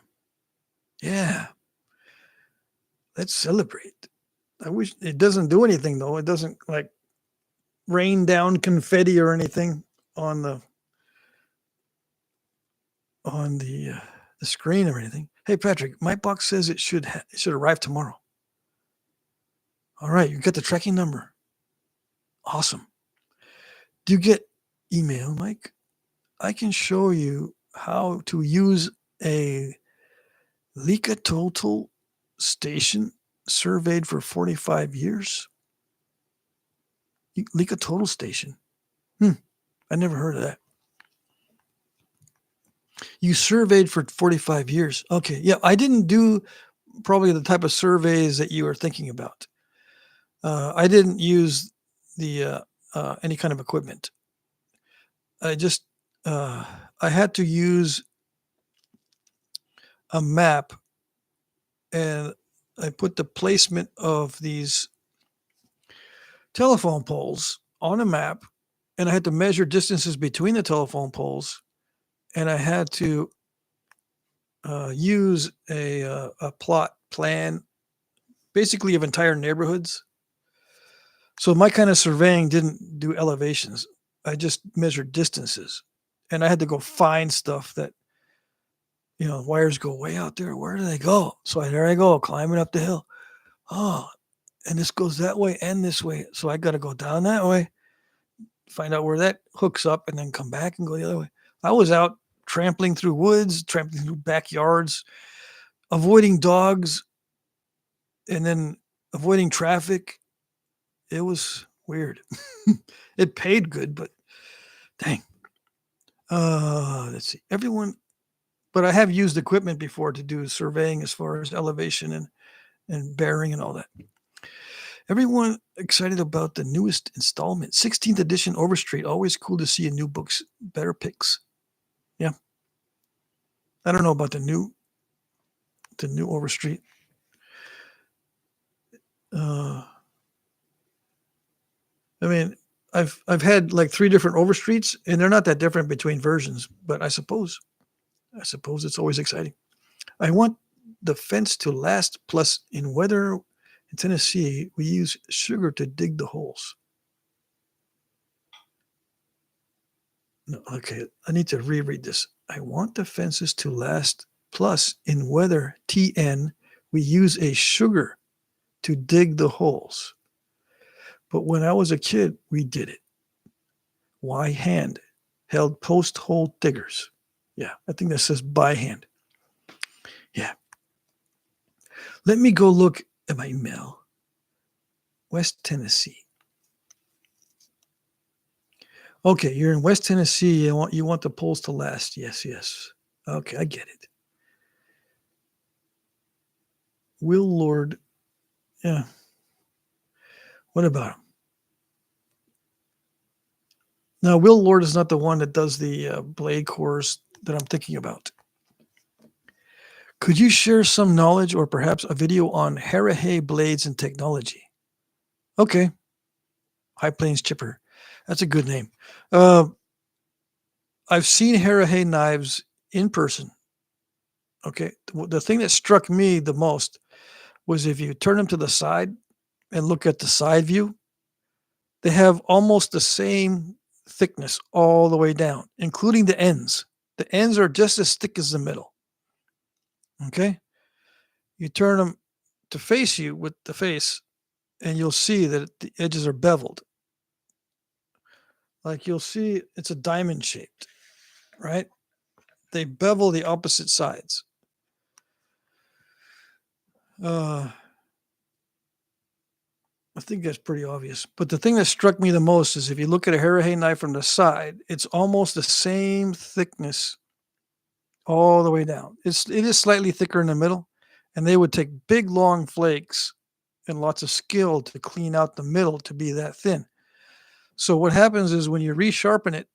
Yeah, let's celebrate. I wish it doesn't do anything though. It doesn't like rain down confetti or anything on the screen or anything. Hey Patrick, my box says it should arrive tomorrow. All right, you got the tracking number. Awesome. Do you get email, Mike? I can show you how to use a Leica total station surveyed for 45 years. Leica total station. I never heard of that. You surveyed for 45 years. Okay. Yeah, I didn't do probably the type of surveys that you are thinking about. I didn't use the any kind of equipment. I just I had to use a map, and I put the placement of these telephone poles on a map, and I had to measure distances between the telephone poles, and I had to use a plot plan, basically of entire neighborhoods. So my kind of surveying didn't do elevations. I just measured distances, and I had to go find stuff that, wires go way out there. Where do they go? So there I go, climbing up the hill. Oh, and this goes that way and this way. So I got to go down that way, find out where that hooks up, and then come back and go the other way. I was out trampling through woods, trampling through backyards, avoiding dogs, and then avoiding traffic. It was weird. It paid good, but dang. Let's see. But I have used equipment before to do surveying as far as elevation and bearing and all that. Everyone excited about the newest installment, 16th edition Overstreet. Always cool to see a new books, better picks. Yeah. I don't know about the new Overstreet. I mean, I've had like 3 different Overstreets, and they're not that different between versions, but I suppose it's always exciting. I want the fence to last, plus in weather in Tennessee, we use sugar to dig the holes. No, okay, I need to reread this. I want the fences to last, plus in weather TN, we use a sugar to dig the holes. But when I was a kid, we did it. By hand, held post hole diggers. Yeah, I think that says by hand. Yeah. Let me go look at my email. West Tennessee. Okay, you're in West Tennessee. You want the poles to last. Yes. Okay, I get it. Will Lord. Yeah. What about him? Now, Will Lord is not the one that does the blade course that I'm thinking about. Could you share some knowledge or perhaps a video on Hera blades and technology? Okay. High Plains Chipper. That's a good name. I've seen Hera knives in person. Okay. The thing that struck me the most was if you turn them to the side and look at the side view, they have almost the same thickness all the way down, including the ends. The ends are just as thick as the middle. Okay. You turn them to face you with the face, and you'll see that the edges are beveled. Like you'll see it's a diamond shaped, right? They bevel the opposite sides. I think that's pretty obvious. But the thing that struck me the most is if you look at a Hera knife from the side, it's almost the same thickness all the way down. It is slightly thicker in the middle, and they would take big long flakes and lots of skill to clean out the middle to be that thin. So what happens is when you resharpen it,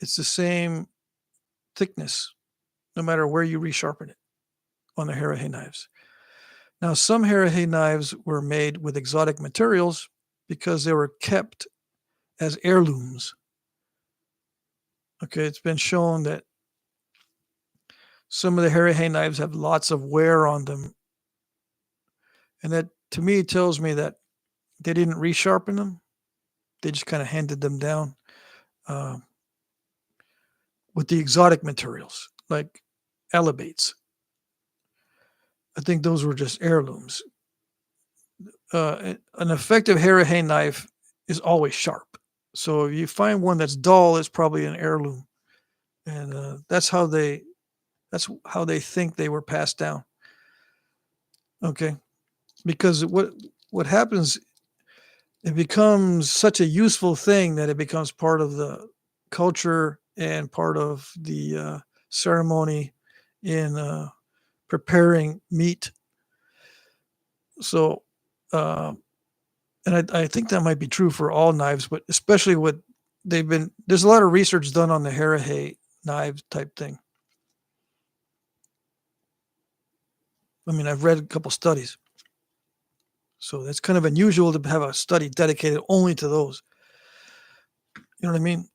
it's the same thickness no matter where you resharpen it on the Hera knives. Now, some Hera knives were made with exotic materials because they were kept as heirlooms. Okay, it's been shown that some of the Hera knives have lots of wear on them, and that to me tells me that they didn't resharpen them; they just kind of handed them down uh, with the exotic materials like elevates. I think those were just heirlooms. An effective Hera knife is always sharp. So if you find one that's dull, it's probably an heirloom, and that's how they think they were passed down. Okay, because what happens, it becomes such a useful thing that it becomes part of the culture and part of the ceremony in preparing meat. So, uh, and I think that might be true for all knives, but especially what there's a lot of research done on the Hera knives type thing. I mean, I've read a couple studies. So that's kind of unusual to have a study dedicated only to those. You know what I mean?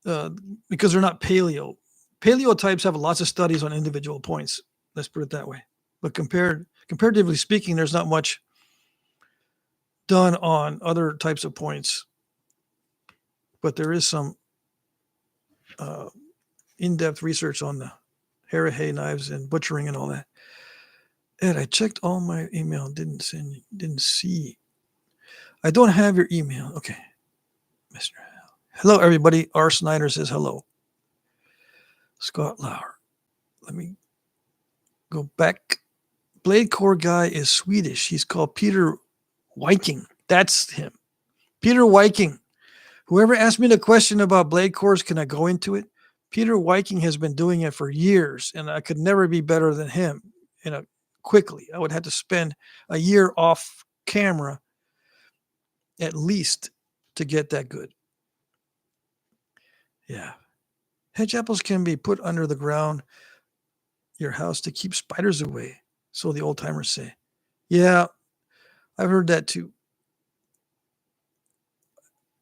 Uh, because they're not paleo. Paleo types have lots of studies on individual points. Let's put it that way. But comparatively speaking, there's not much done on other types of points. But there is some uh, in-depth research on the Hera knives and butchering and all that. Ed, I checked all my email, didn't see. I don't have your email. Okay, Mr. Hello, everybody. R. Snyder says hello. Scott Lauer. Let me go back. Blade Core guy is Swedish. He's called Peter Viking. That's him. Peter Viking. Whoever asked me the question about blade cores, can I go into it? Peter Viking has been doing it for years, and I could never be better than him. Quickly, I would have to spend a year off camera at least to get that good. Yeah. Hedge apples can be put under the ground, your house, to keep spiders away, so the old timers say. Yeah, I've heard that too.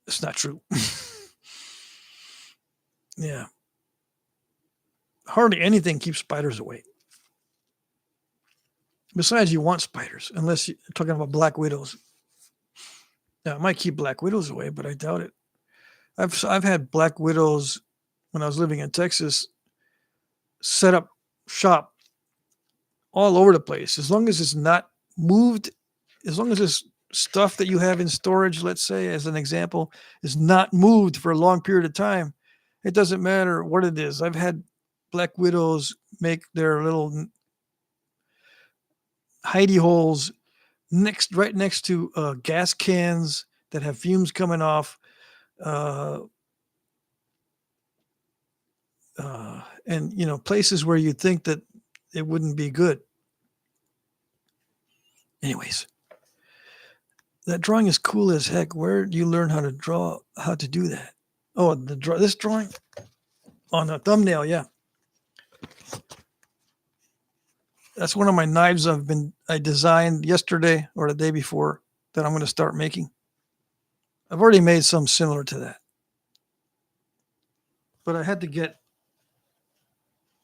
It's not true. Yeah. Hardly anything keeps spiders away. Besides, you want spiders, unless you're talking about black widows. Now, it might keep black widows away, but I doubt it. I've had black widows when I was living in Texas set up shop all over the place. As long as it's not moved, as long as this stuff that you have in storage, let's say, as an example, is not moved for a long period of time, it doesn't matter what it is. I've had black widows make their little hidey holes right next to gas cans that have fumes coming off, uh, and places where you think that it wouldn't be good. Anyways, that drawing is cool as heck. Where do you learn how to do that? Oh, this drawing on a thumbnail, yeah. That's one of my knives I designed yesterday or the day before that I'm going to start making. I've already made some similar to that, but I had to get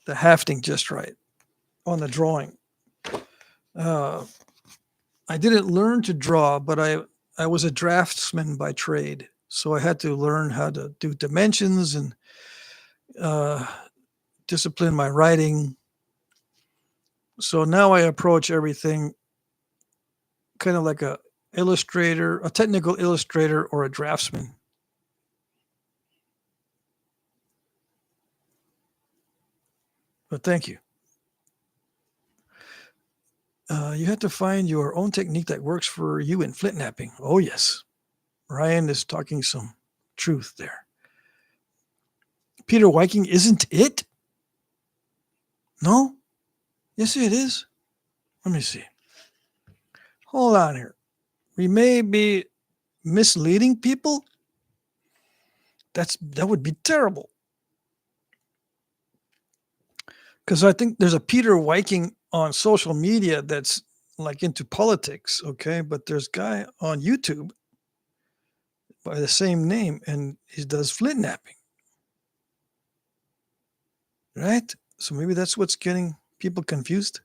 the hafting just right on the drawing. I didn't learn to draw, but I was a draftsman by trade, so I had to learn how to do dimensions and discipline my writing. So now I approach everything kind of like a technical illustrator, or a draftsman. But thank you. You have to find your own technique that works for you in Flintknapping. Oh, yes. Ryan is talking some truth there. Peter Viking isn't it? No? Yes, it is. Let me see. Hold on here. We may be misleading people. That would be terrible. Because I think there's a Peter Viking on social media that's like into politics, okay? But there's a guy on YouTube by the same name, and he does Flintknapping, right? So maybe that's what's getting people confused.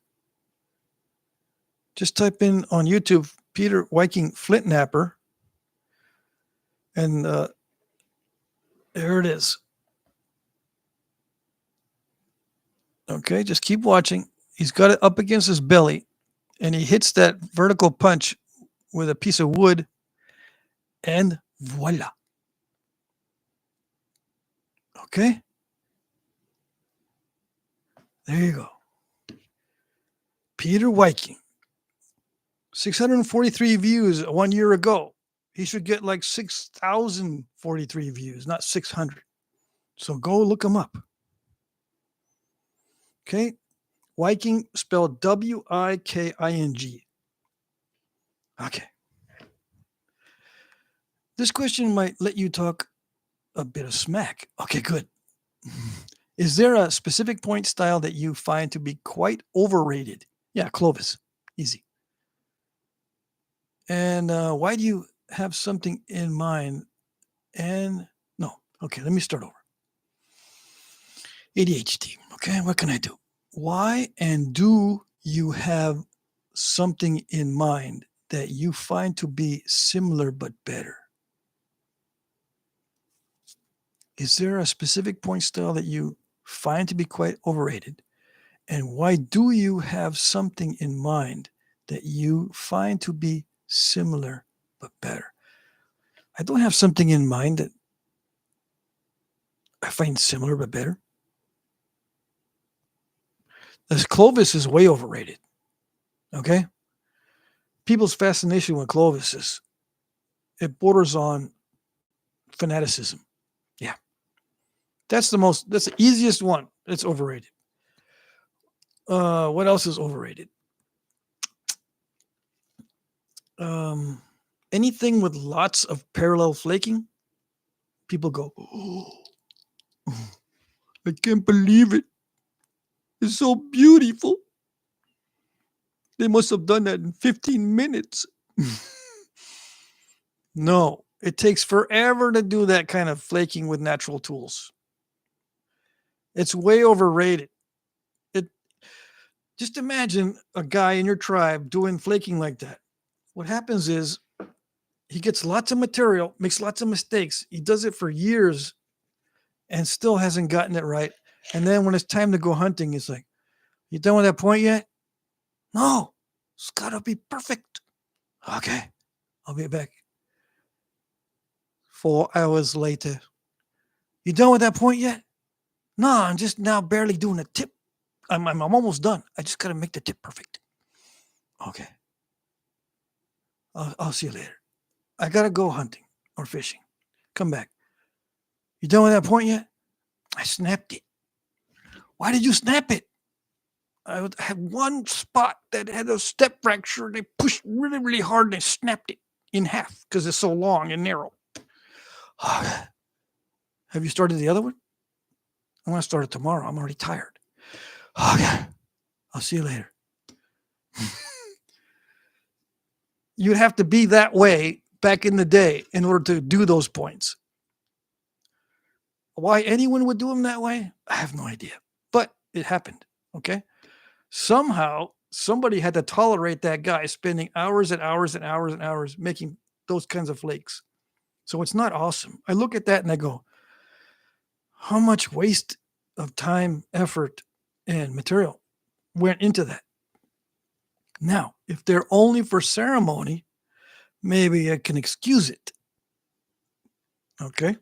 Just type in on YouTube Peter Viking Flintknapper, and there it is. Okay, just keep watching. He's got it up against his belly, and he hits that vertical punch with a piece of wood, and voila. Okay, there you go. Peter Viking, 643 views 1 year ago. He should get like 6,043 views, not 600. So go look him up. Okay, Viking spelled Wiking. Okay. This question might let you talk a bit of smack. Okay, good. Is there a specific point style that you find to be quite overrated? Yeah, Clovis. Easy. And why do you have something in mind? And no. Okay, let me start over. ADHD. Okay, what can I do? Why and do you have something in mind that you find to be similar but better? Is there a specific point style that you find to be quite overrated? And why do you have something in mind that you find to be similar but better? I don't have something in mind that I find similar but better. This Clovis is way overrated. Okay? People's fascination with Clovis is, it borders on fanaticism. Yeah. That's the easiest one. It's overrated. What else is overrated? Anything with lots of parallel flaking, people go, oh, I can't believe it. It's so beautiful. They must have done that in 15 minutes. No, it takes forever to do that kind of flaking with natural tools. It's way overrated. Just imagine a guy in your tribe doing flaking like that. What happens is he gets lots of material, makes lots of mistakes. He does it for years and still hasn't gotten it right. And then when it's time to go hunting, it's like, you done with that point yet? No, it's got to be perfect. Okay, I'll be back. 4 hours later. You done with that point yet? No, I'm just now barely doing a tip. I'm almost done. I just got to make the tip perfect. Okay. I'll see you later. I got to go hunting or fishing. Come back. You done with that point yet? I snapped it. Why did you snap it? I had one spot that had a step fracture. They pushed really, really hard and they snapped it in half because it's so long and narrow. Have you started the other one? I'm going to start it tomorrow. I'm already tired. Okay. I'll see you later. You'd have to be that way back in the day in order to do those points. Why anyone would do them that way, I have no idea. But it happened, okay? Somehow, somebody had to tolerate that guy spending hours and hours and hours and hours making those kinds of flakes. So it's not awesome. I look at that and I go, how much waste of time, effort, and material went into that? Now, if they're only for ceremony, maybe I can excuse it. Okay?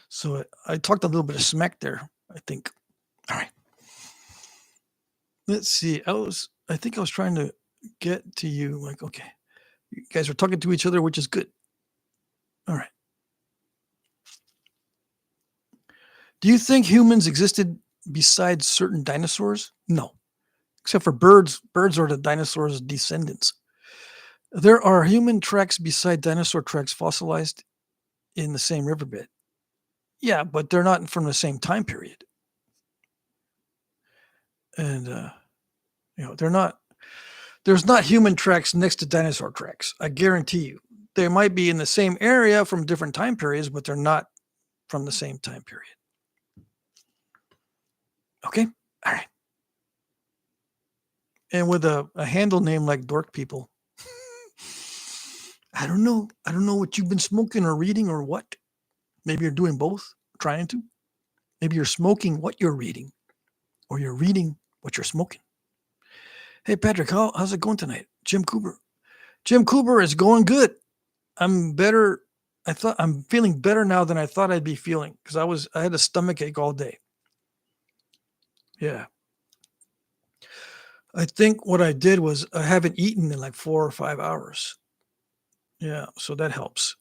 So I talked a little bit of smack there, I think. All right. Let's see. I think I was trying to get to you like, okay, you guys are talking to each other, which is good. All right. Do you think humans existed besides certain dinosaurs? No. Except for birds. Birds are the dinosaurs' descendants. There are human tracks beside dinosaur tracks fossilized in the same riverbed. Yeah, but they're not from the same time period. And, there's not human tracks next to dinosaur tracks. I guarantee you. They might be in the same area from different time periods, but they're not from the same time period. Okay? All right. And with a handle name like Dork People, I don't know. I don't know what you've been smoking or reading or what. Maybe you're doing both, trying to. Maybe you're smoking what you're reading, or you're reading what you're smoking. Hey, Patrick, how's it going tonight? Jim Cooper. Jim Cooper is going good. I'm better. I'm feeling better now than I thought I'd be feeling because I had a stomach ache all day. Yeah. I think what I did was I haven't eaten in like 4 or 5 hours. Yeah, so that helps.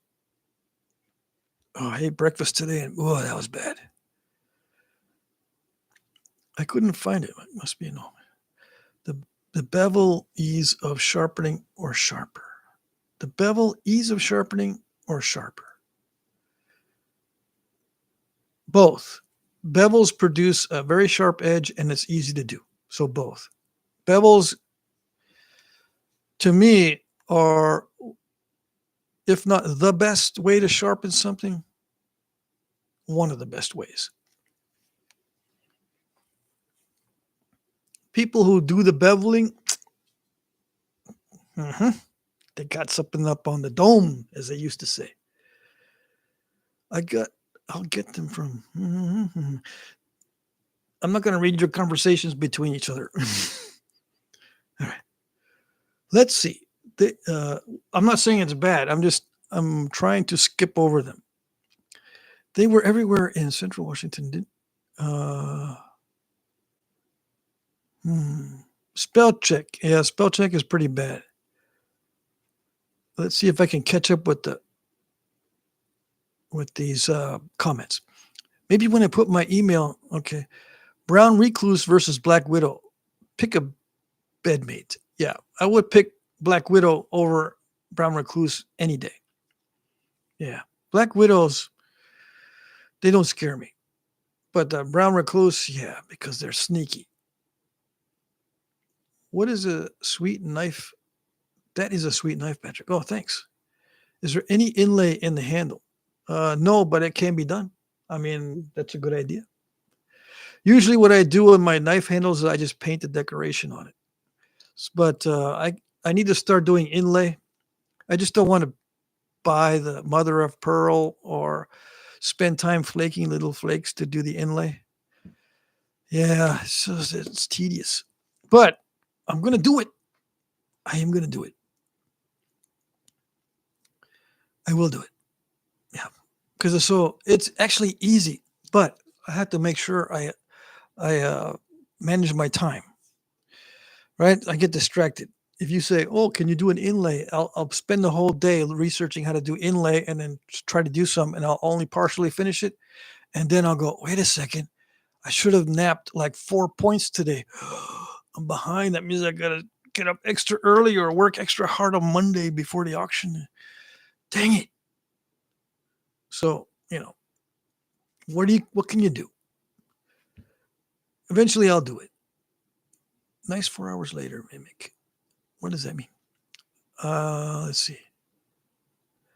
Oh, I ate breakfast today and that was bad. I couldn't find it. It must be no. The bevel ease of sharpening or sharper. The bevel ease of sharpening or sharper. Both. Bevels produce a very sharp edge and it's easy to do. So both. Bevels, to me, are, if not the best way to sharpen something, one of the best ways. People who do the beveling, they got something up on the dome, as they used to say. I'll get them from. I'm not going to read your conversations between each other. All right. Let's see. I'm not saying it's bad. I'm trying to skip over them. They were everywhere in Central Washington. Spell check. Yeah, spell check is pretty bad. Let's see if I can catch up with these comments. Maybe when I put my email, okay. Brown Recluse versus Black Widow. Pick a bedmate. Yeah, I would pick Black Widow over Brown Recluse any day. Yeah, Black Widows, they don't scare me. But Brown Recluse, yeah, because they're sneaky. What is a sweet knife? That is a sweet knife, Patrick. Oh, thanks. Is there any inlay in the handle? No, but it can be done. I mean, that's a good idea. Usually what I do with my knife handles is I just paint the decoration on it. But I need to start doing inlay. I just don't want to buy the mother of pearl or spend time flaking little flakes to do the inlay. Yeah, it's tedious. But I'm going to do it. I am going to do it. I will do it. Yeah. Because it's actually easy, but I have to make sure I manage my time. Right? I get distracted. If you say, "Oh, can you do an inlay?" I'll spend the whole day researching how to do inlay and then try to do some, and I'll only partially finish it. And then I'll go, "Wait a second. I should have napped like 4 points today. I'm behind. That means I got to get up extra early or work extra hard on Monday before the auction. Dang it." So, what can you do? Eventually I'll do it. Nice 4 hours later, mimic. What does that mean? Let's see.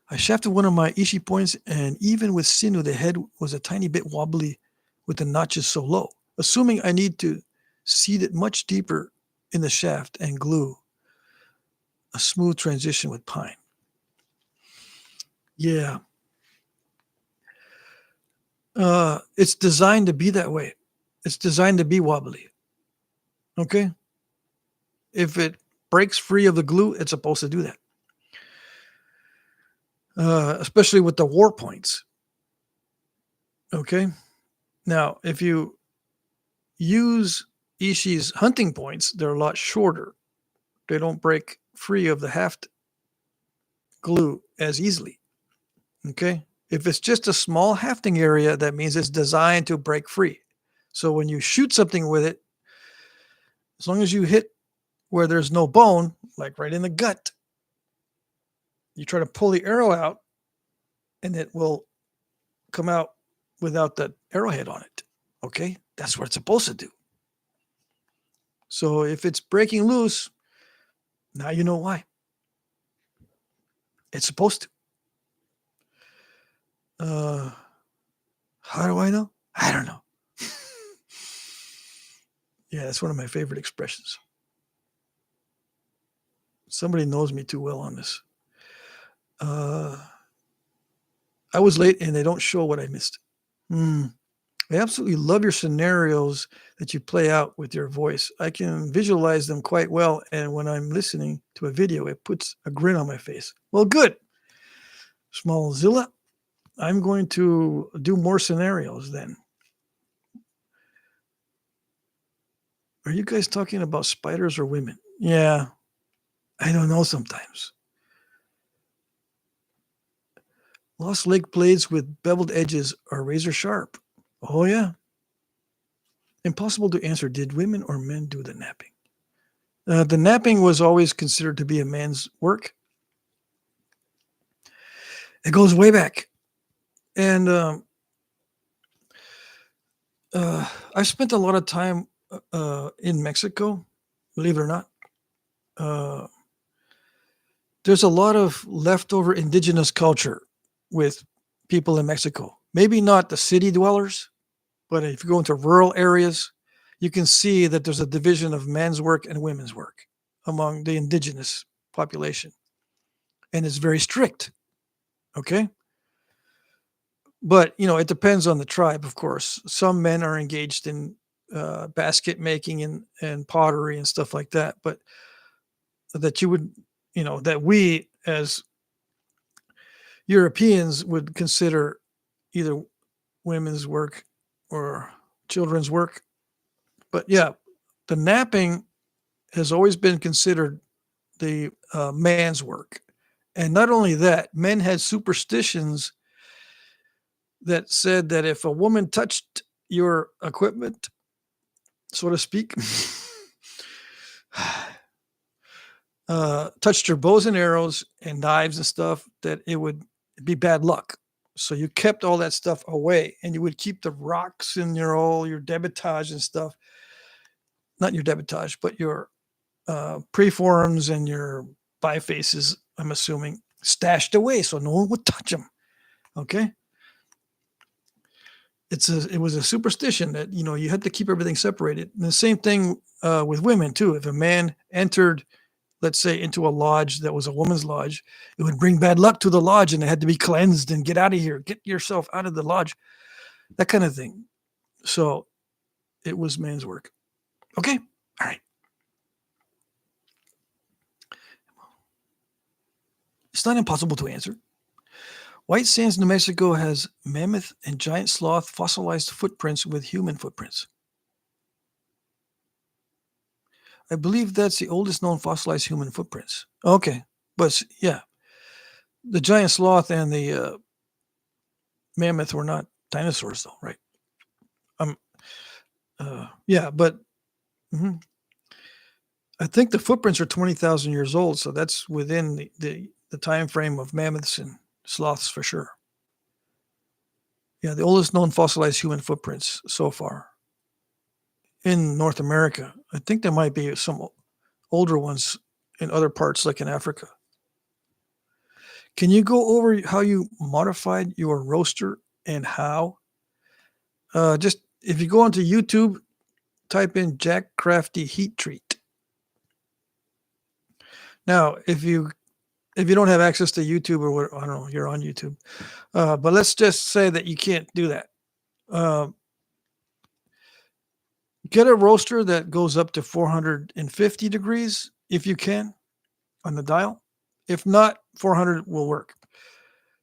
I shafted one of my Ishi points, and even with sinew, the head was a tiny bit wobbly with the notches so low. Assuming I need to seed it much deeper in the shaft and glue a smooth transition with pine. Yeah. It's designed to be that way. It's designed to be wobbly. Okay? If it breaks free of the glue, it's supposed to do that. Especially with the war points. Okay? Now, if you use Ishi's hunting points, they're a lot shorter. They don't break free of the haft glue as easily. Okay? If it's just a small hafting area, that means it's designed to break free. So when you shoot something with it, as long as you hit where there's no bone, like right in the gut, you try to pull the arrow out and it will come out without that arrowhead on it. Okay? That's what it's supposed to do. So if it's breaking loose, now you know why. It's supposed to. How do I know? I don't know. Yeah, that's one of my favorite expressions. Somebody knows me too well on this. I was late and they don't show what I missed. I absolutely love your scenarios that you play out with your voice. I can visualize them quite well. And when I'm listening to a video, it puts a grin on my face. Well, good. Smallzilla, I'm going to do more scenarios then. Are you guys talking about spiders or women? Yeah, I don't know sometimes. Lost lake blades with beveled edges are razor sharp. Oh, yeah. Impossible to answer. Did women or men do the napping? The napping was always considered to be a man's work. It goes way back. And I've spent a lot of time in Mexico, believe it or not. There's a lot of leftover indigenous culture with people in Mexico. Maybe not the city dwellers, but if you go into rural areas, you can see that there's a division of men's work and women's work among the indigenous population. And it's very strict. Okay. But, it depends on the tribe, of course. Some men are engaged in basket making and pottery and stuff like that. But that you would, that we as Europeans would consider either women's work or children's work. But yeah, the napping has always been considered the man's work. And not only that, men had superstitions that said that if a woman touched your equipment, so to speak, touched your bows and arrows and knives and stuff, that it would be bad luck. So you kept all that stuff away, and you would keep the rocks and all your debitage and stuff. Not your debitage, but your preforms and your bifaces, I'm assuming, stashed away so no one would touch them. Okay. It was a superstition that, you had to keep everything separated. And the same thing with women too. If a man entered, let's say, into a lodge that was a woman's lodge, it would bring bad luck to the lodge and it had to be cleansed and get out of here, get yourself out of the lodge, that kind of thing. So it was man's work. Okay. All right. It's not impossible to answer. White Sands, New Mexico has mammoth and giant sloth fossilized footprints with human footprints. I believe that's the oldest known fossilized human footprints. Okay. But yeah, the giant sloth and the mammoth were not dinosaurs, though, right? Yeah, but I think the footprints are 20,000 years old, so that's within the time frame of mammoths and sloths for sure. Yeah, the oldest known fossilized human footprints so far in North America. I think there might be some older ones in other parts, like in Africa. Can you go over how you modified your roaster and how? Just if you go onto YouTube, type in Jack Crafty Heat Treat. Now, if you don't have access to YouTube or what, I don't know, you're on YouTube, but let's just say that you can't do that. Get a roaster that goes up to 450 degrees if you can on the dial. If not, 400 will work.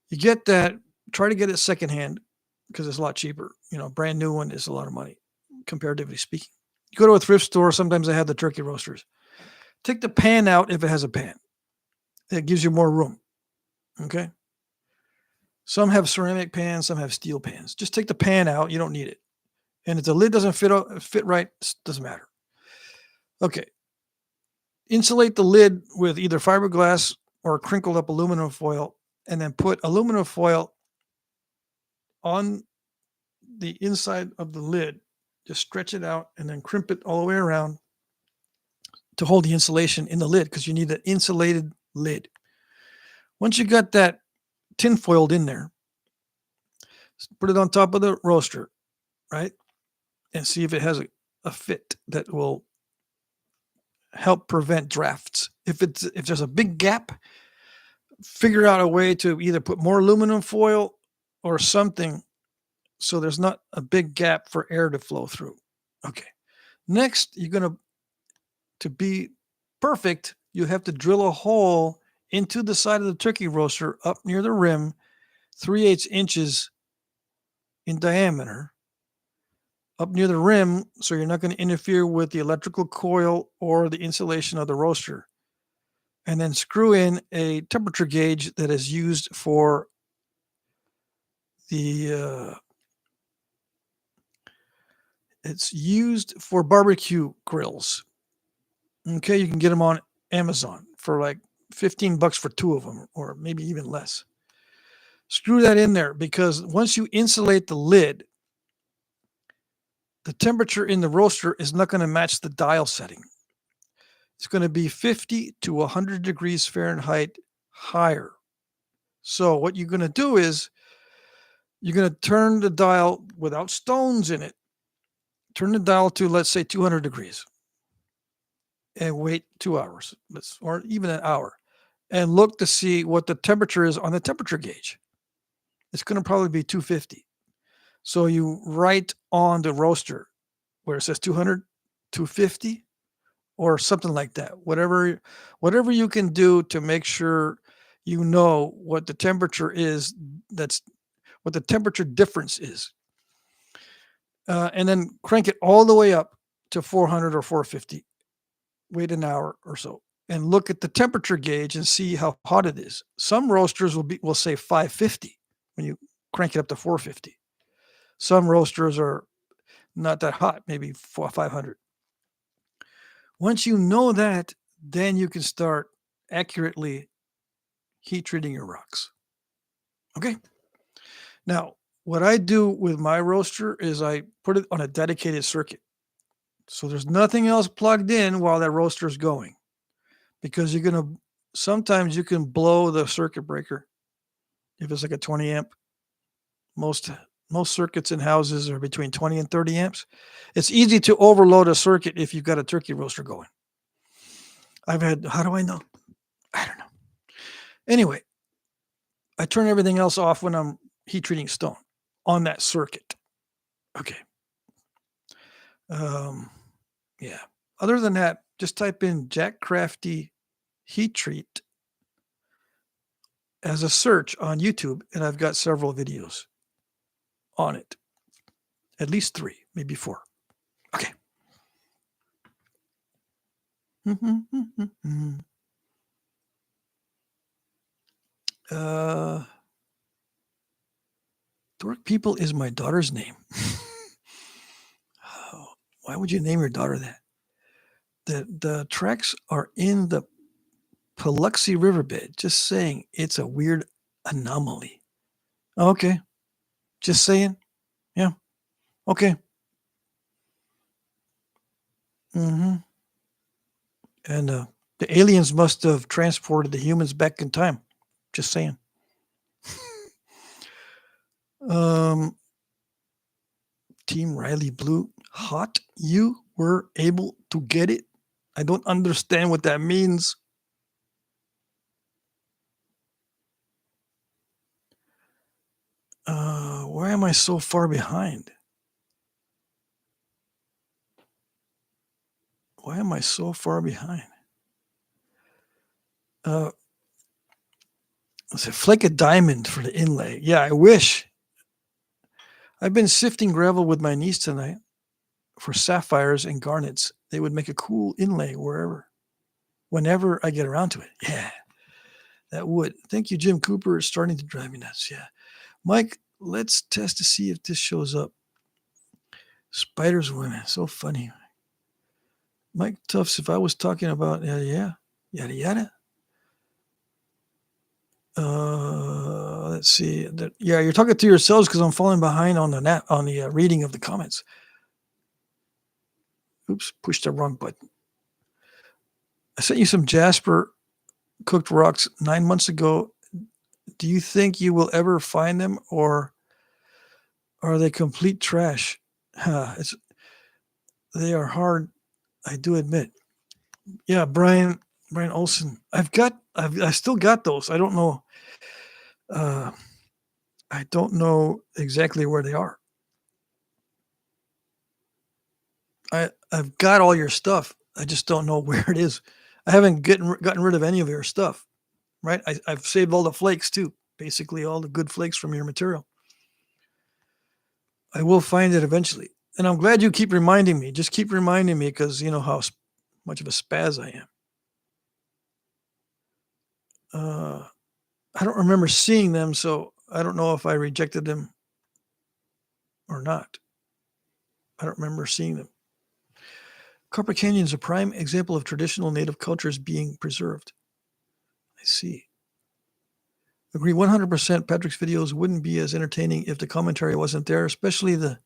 You get that, try to get it secondhand because it's a lot cheaper. Brand new one is a lot of money, comparatively speaking. You go to a thrift store, sometimes they have the turkey roasters. Take the pan out if it has a pan. It gives you more room. Okay. Some have ceramic pans, some have steel pans. Just take the pan out. You don't need it. And if the lid doesn't fit right, it doesn't matter. Okay. Insulate the lid with either fiberglass or crinkled up aluminum foil, and then put aluminum foil on the inside of the lid. Just stretch it out and then crimp it all the way around. to hold the insulation in the lid because you need an insulated lid. Once you got that tin foiled in there, put it on top of the roaster, right? And see if it has a fit that will help prevent drafts. If there's a big gap, figure out a way to either put more aluminum foil or something so there's not a big gap for air to flow through. Okay. Next, you're going to be perfect, you have to drill a hole into the side of the turkey roaster up near the rim, 3/8 inches in diameter, up near the rim, so you're not going to interfere with the electrical coil or the insulation of the roaster. And then screw in a temperature gauge that is used for it's used for barbecue grills. Okay, you can get them on Amazon for like $15 for 2 of them, or maybe even less. Screw that in there because once you insulate the lid, the temperature in the roaster is not going to match the dial setting. It's going to be 50 to 100 degrees Fahrenheit higher. So what you're going to do is you're going to turn the dial without stones in it. Turn the dial to, let's say, 200 degrees and wait 2 hours, or even an hour, and look to see what the temperature is on the temperature gauge. It's going to probably be 250. So you write on the roaster where it says 200, 250, or something like that. Whatever you can do to make sure you know what the temperature is, that's what the temperature difference is. And then crank it all the way up to 400 or 450. Wait an hour or so and look at the temperature gauge and see how hot it is. Some roasters will say 550 when you crank it up to 450. Some roasters are not that hot, maybe 500. Once you know that, then you can start accurately heat treating your rocks. Okay. Now, what I do with my roaster is I put it on a dedicated circuit. So there's nothing else plugged in while that roaster is going, because sometimes you can blow the circuit breaker if it's like a 20 amp. Most circuits in houses are between 20 and 30 amps. It's easy to overload a circuit if you've got a turkey roaster going. How do I know? I don't know. Anyway, I turn everything else off when I'm heat treating stone on that circuit. Okay. Yeah. Other than that, just type in Jack Crafty heat treat as a search on YouTube, and I've got several videos on it. At least 3, maybe 4. Okay. Dork People is my daughter's name. Why would you name your daughter that? The tracks are in the Paluxy riverbed. Just saying, it's a weird anomaly. Okay. Just saying. Yeah. Okay. And the aliens must have transported the humans back in time. Just saying. Team Riley Blue, hot. You were able to get it? I don't understand what that means. Why am I so far behind? Why am I so far behind? Let's say flake a diamond for the inlay. Yeah, I wish. I've been sifting gravel with my niece tonight for sapphires and garnets. They would make a cool inlay whenever I get around to it. Yeah, that would. Thank you, Jim Cooper. It's starting to drive me nuts. Yeah. Mike, let's test to see if this shows up. Spiders women. So funny. Mike Tufts, if I was talking about yada yada. Let's see. You're talking to yourselves because I'm falling behind on the reading of the comments. Oops, pushed the wrong button. I sent you some Jasper cooked rocks 9 months ago. Do you think you will ever find them, or are they complete trash? They are hard, I do admit. Yeah, Brian Olson. I still got those. Uh, I don't know exactly where they are. I've got all your stuff. I just don't know where it is. I haven't gotten rid of any of your stuff, right? I've saved all the flakes too, basically all the good flakes from your material. I will find it eventually. And I'm glad you keep reminding me. Just keep reminding me because you know how much of a spaz I am. I don't remember seeing them, so I don't know if I rejected them or not. I don't remember seeing them. Copper Canyon is a prime example of traditional native cultures being preserved. I see. Agree 100%. Patrick's videos wouldn't be as entertaining if the commentary wasn't there, especially the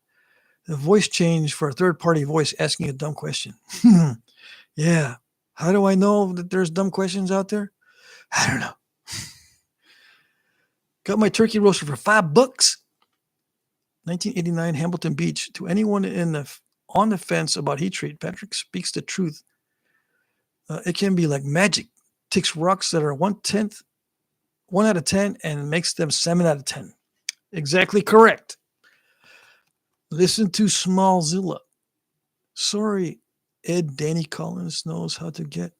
voice change for a third-party voice asking a dumb question. Yeah. How do I know that there's dumb questions out there? I don't know. Got my turkey roaster for $5. 1989 Hamilton Beach. To anyone on the fence about heat treat, Patrick speaks the truth. It can be like magic. Takes rocks that are 1/10, 1 out of 10, and makes them 7 out of 10. Exactly correct. Listen to Smallzilla. Sorry, Ed Danny Collins knows how to get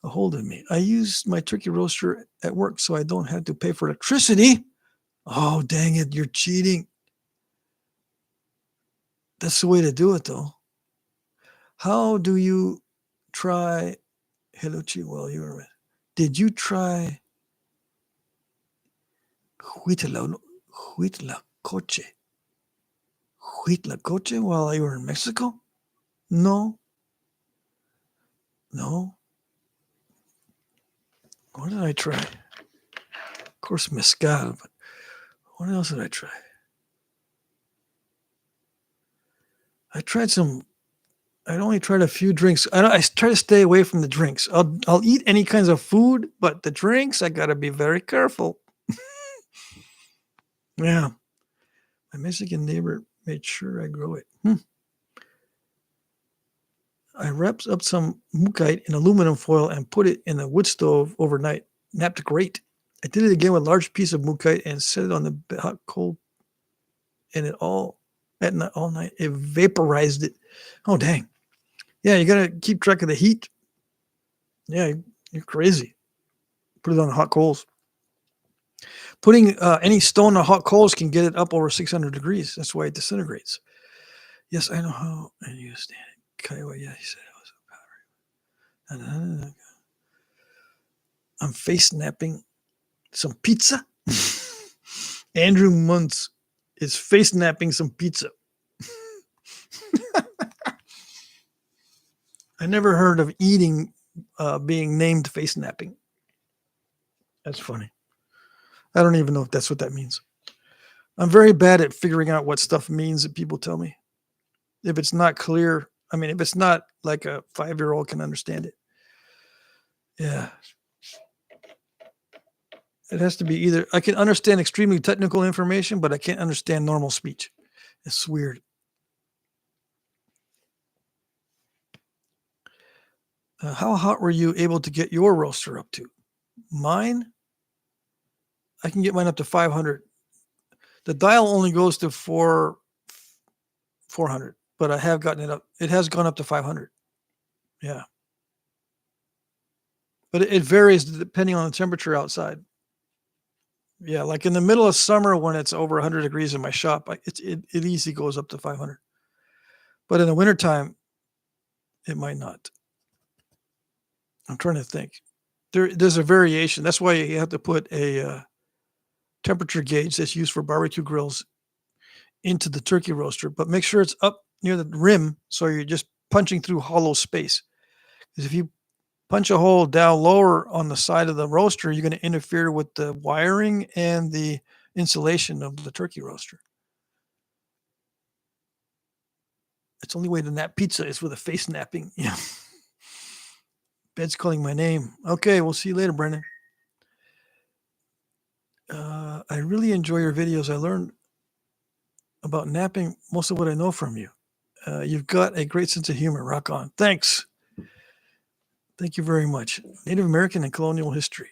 a hold of me. I use my turkey roaster at work so I don't have to pay for electricity. Oh, dang it, you're cheating. That's the way to do it, though. How do you try? Hello, well, you were. Did you try Huitlacoche? Huitlacoche while you were in Mexico? No. What did I try? Of course, mezcal, but what else did I try? I only tried a few drinks. I try to stay away from the drinks. I'll eat any kinds of food, but the drinks, I gotta be very careful. Yeah. My Mexican neighbor made sure I grow it. I wrapped up some mookaite in aluminum foil and put it in a wood stove overnight. Napped great. I did it again with a large piece of mookaite and set it on the hot cold, and all night. It vaporized it. Oh, dang. Yeah, you got to keep track of the heat. Yeah, you're crazy. Put it on the hot coals. Putting any stone on hot coals can get it up over 600 degrees. That's why it disintegrates. Yes, I know how. And you stand it. Kiowa, yeah, he said it was a powder. I'm face napping some pizza. Andrew Muntz is face napping some pizza. I never heard of eating being named face napping. That's funny. I don't even know if that's what that means. I'm very bad at figuring out what stuff means that people tell me. If it's not clear, if it's not like a 5-year-old can understand it. Yeah. It has to be either I can understand extremely technical information, but I can't understand normal speech. It's weird. How hot were you able to get your roaster up to? Mine? I can get mine up to 500. The dial only goes to 400, but I have gotten it up. It has gone up to 500. Yeah. But it varies depending on the temperature outside. Yeah, like in the middle of summer when it's over 100 degrees in my shop, it easily goes up to 500. But in the wintertime, it might not. I'm trying to think. There's a variation. That's why you have to put a temperature gauge that's used for barbecue grills into the turkey roaster, but make sure it's up near the rim so you're just punching through hollow space. Because if you punch a hole down lower on the side of the roaster, you're going to interfere with the wiring and the insulation of the turkey roaster. It's the only way to nap pizza is with a face napping. Yeah. Bed's calling my name. Okay, we'll see you later, Brendan. I really enjoy your videos. I learned about napping most of what I know from you. You've got a great sense of humor. Rock on. Thanks. Thank you very much. Native American and colonial history.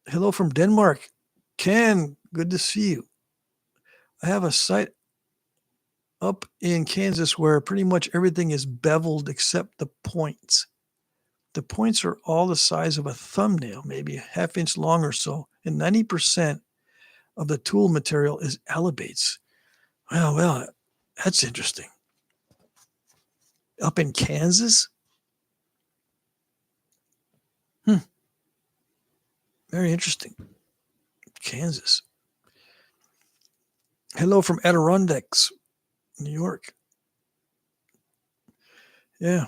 Hello from Denmark. Ken, good to see you. I have a site up in Kansas where pretty much everything is beveled except the points. The points are all the size of a thumbnail, maybe a half-inch long or so, and 90% of the tool material is elevates. Well, that's interesting. Up in Kansas? Very interesting. Kansas. Hello from Adirondacks, New York. Yeah.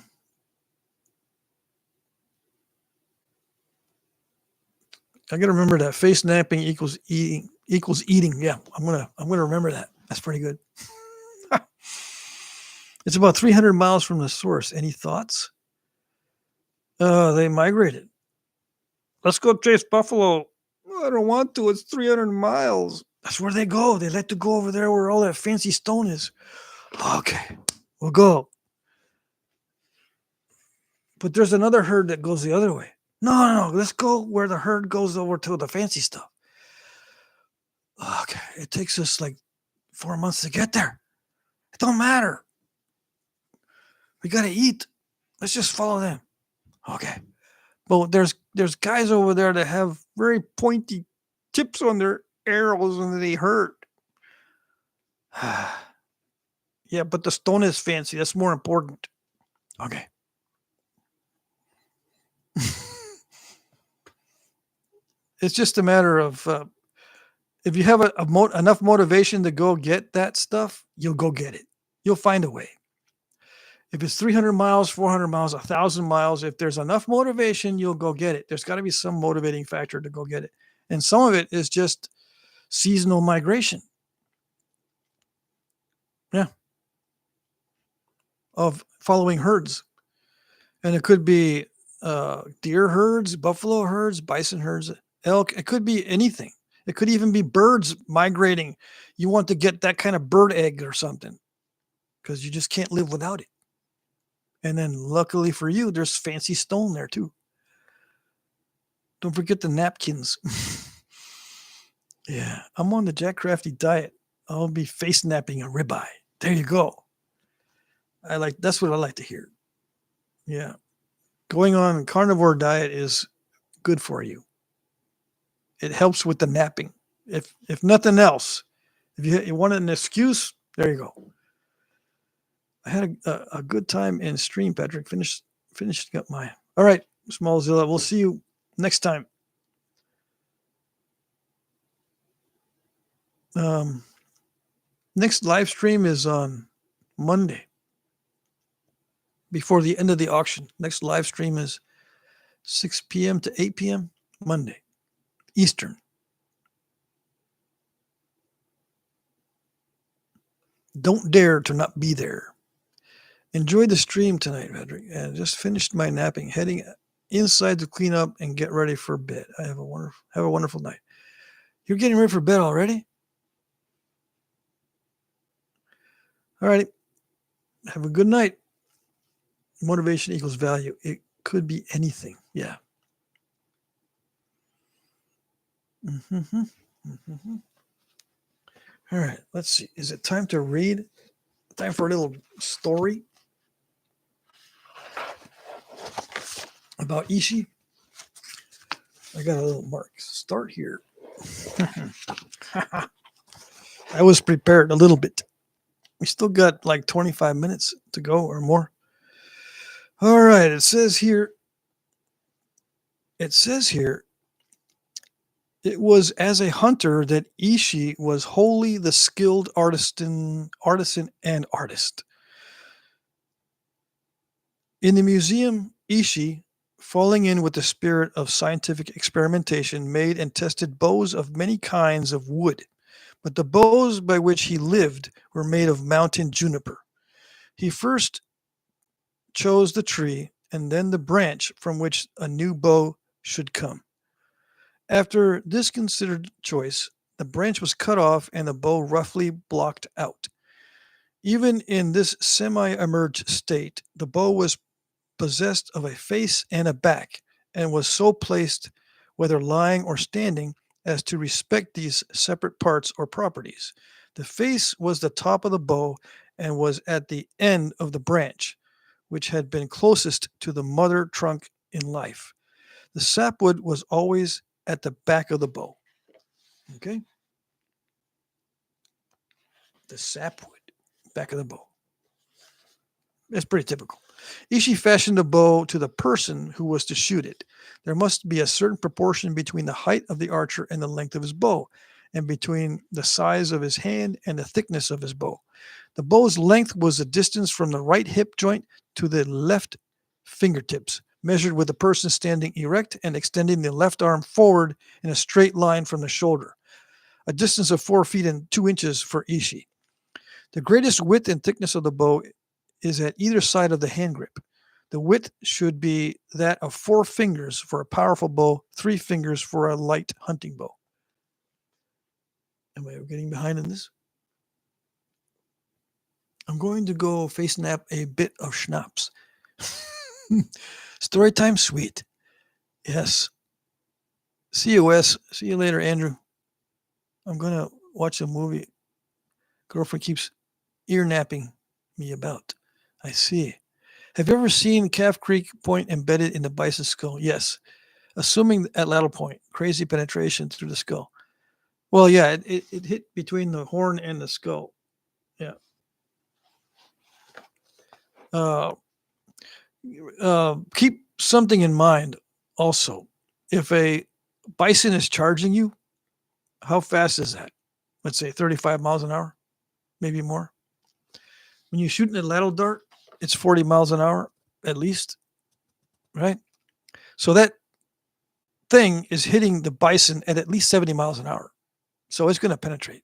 I got to remember that face napping equals eating. Yeah, I'm gonna remember that. That's pretty good. It's about 300 miles from the source. Any thoughts? They migrated. Let's go chase buffalo. I don't want to. It's 300 miles. That's where they go. They like to go over there where all that fancy stone is. Okay, we'll go. But there's another herd that goes the other way. No. Let's go where the herd goes over to the fancy stuff. Okay, it takes us like 4 months to get there. It don't matter. We got to eat. Let's just follow them. Okay. But there's guys over there that have very pointy tips on their arrows and they hurt. Yeah, but the stone is fancy. That's more important. Okay. It's just a matter of if you have enough motivation to go get that stuff, you'll go get it. You'll find a way. If it's 300 miles, 400 miles, 1,000 miles, if there's enough motivation, you'll go get it. There's got to be some motivating factor to go get it. And some of it is just seasonal migration. Yeah. Of following herds. And it could be deer herds, buffalo herds, bison herds, elk. It could be anything. It could even be birds migrating. You want to get that kind of bird egg or something because you just can't live without it. And then luckily for you, there's fancy stone there too. Don't forget the napkins. Yeah, I'm on the Jack Crafty diet. I'll be face napping a ribeye. There you go. That's what I like to hear. Yeah. Going on a carnivore diet is good for you. It helps with the napping. If nothing else, if you want an excuse, there you go. I had a good time in stream, Patrick. Finished up my. All right, Smallzilla. We'll see you next time. Next live stream is on Monday before the end of the auction. Next live stream is 6 p.m. to 8 p.m. Monday, Eastern. Don't dare to not be there. Enjoy the stream tonight, Patrick. And just finished my napping, heading inside to clean up and get ready for bed. I have a wonderful night. You're getting ready for bed already? All right. Have a good night. Motivation equals value. It could be anything. Yeah. All right. Let's see. Is it time to read? Time for a little story about Ishi. I got a little mark. Start here. I was prepared a little bit. We still got like 25 minutes to go or more. All right. It says here, it was as a hunter that Ishi was wholly the skilled artisan and artist. In the museum, Ishi, falling in with the spirit of scientific experimentation, made and tested bows of many kinds of wood, but the bows by which he lived were made of mountain juniper. He first chose the tree and then the branch from which a new bow should come. After this considered choice, the branch was cut off and the bow roughly blocked out. Even in this semi-emerged state, the bow was possessed of a face and a back, and was so placed, whether lying or standing, as to respect these separate parts or properties. The face was the top of the bow and was at the end of the branch, which had been closest to the mother trunk in life. The sapwood was always at the back of the bow. Okay? The sapwood, back of the bow. That's pretty typical. Ishi fashioned the bow to the person who was to shoot it. There must be a certain proportion between the height of the archer and the length of his bow, and between the size of his hand and the thickness of his bow. The bow's length was the distance from the right hip joint to the left fingertips, measured with the person standing erect and extending the left arm forward in a straight line from the shoulder, a distance of 4 feet and 2 inches for Ishi. The greatest width and thickness of the bow is at either side of the hand grip. The width should be that of 4 fingers for a powerful bow, 3 fingers for a light hunting bow. Am I getting behind in this? I'm going to go face nap a bit of schnapps. Story time, sweet. Yes. See you, Wes. See you later, Andrew. I'm going to watch a movie. Girlfriend keeps ear napping me about. I see. Have you ever seen Calf Creek point embedded in the bison skull? Yes. Assuming at lateral point, crazy penetration through the skull. Well, yeah, it hit between the horn and the skull. Yeah. Keep something in mind also. If a bison is charging you, how fast is that? Let's say 35 miles an hour, maybe more. When you're shooting a lateral dart, it's 40 miles an hour at least, right? So that thing is hitting the bison at least 70 miles an hour. So it's going to penetrate.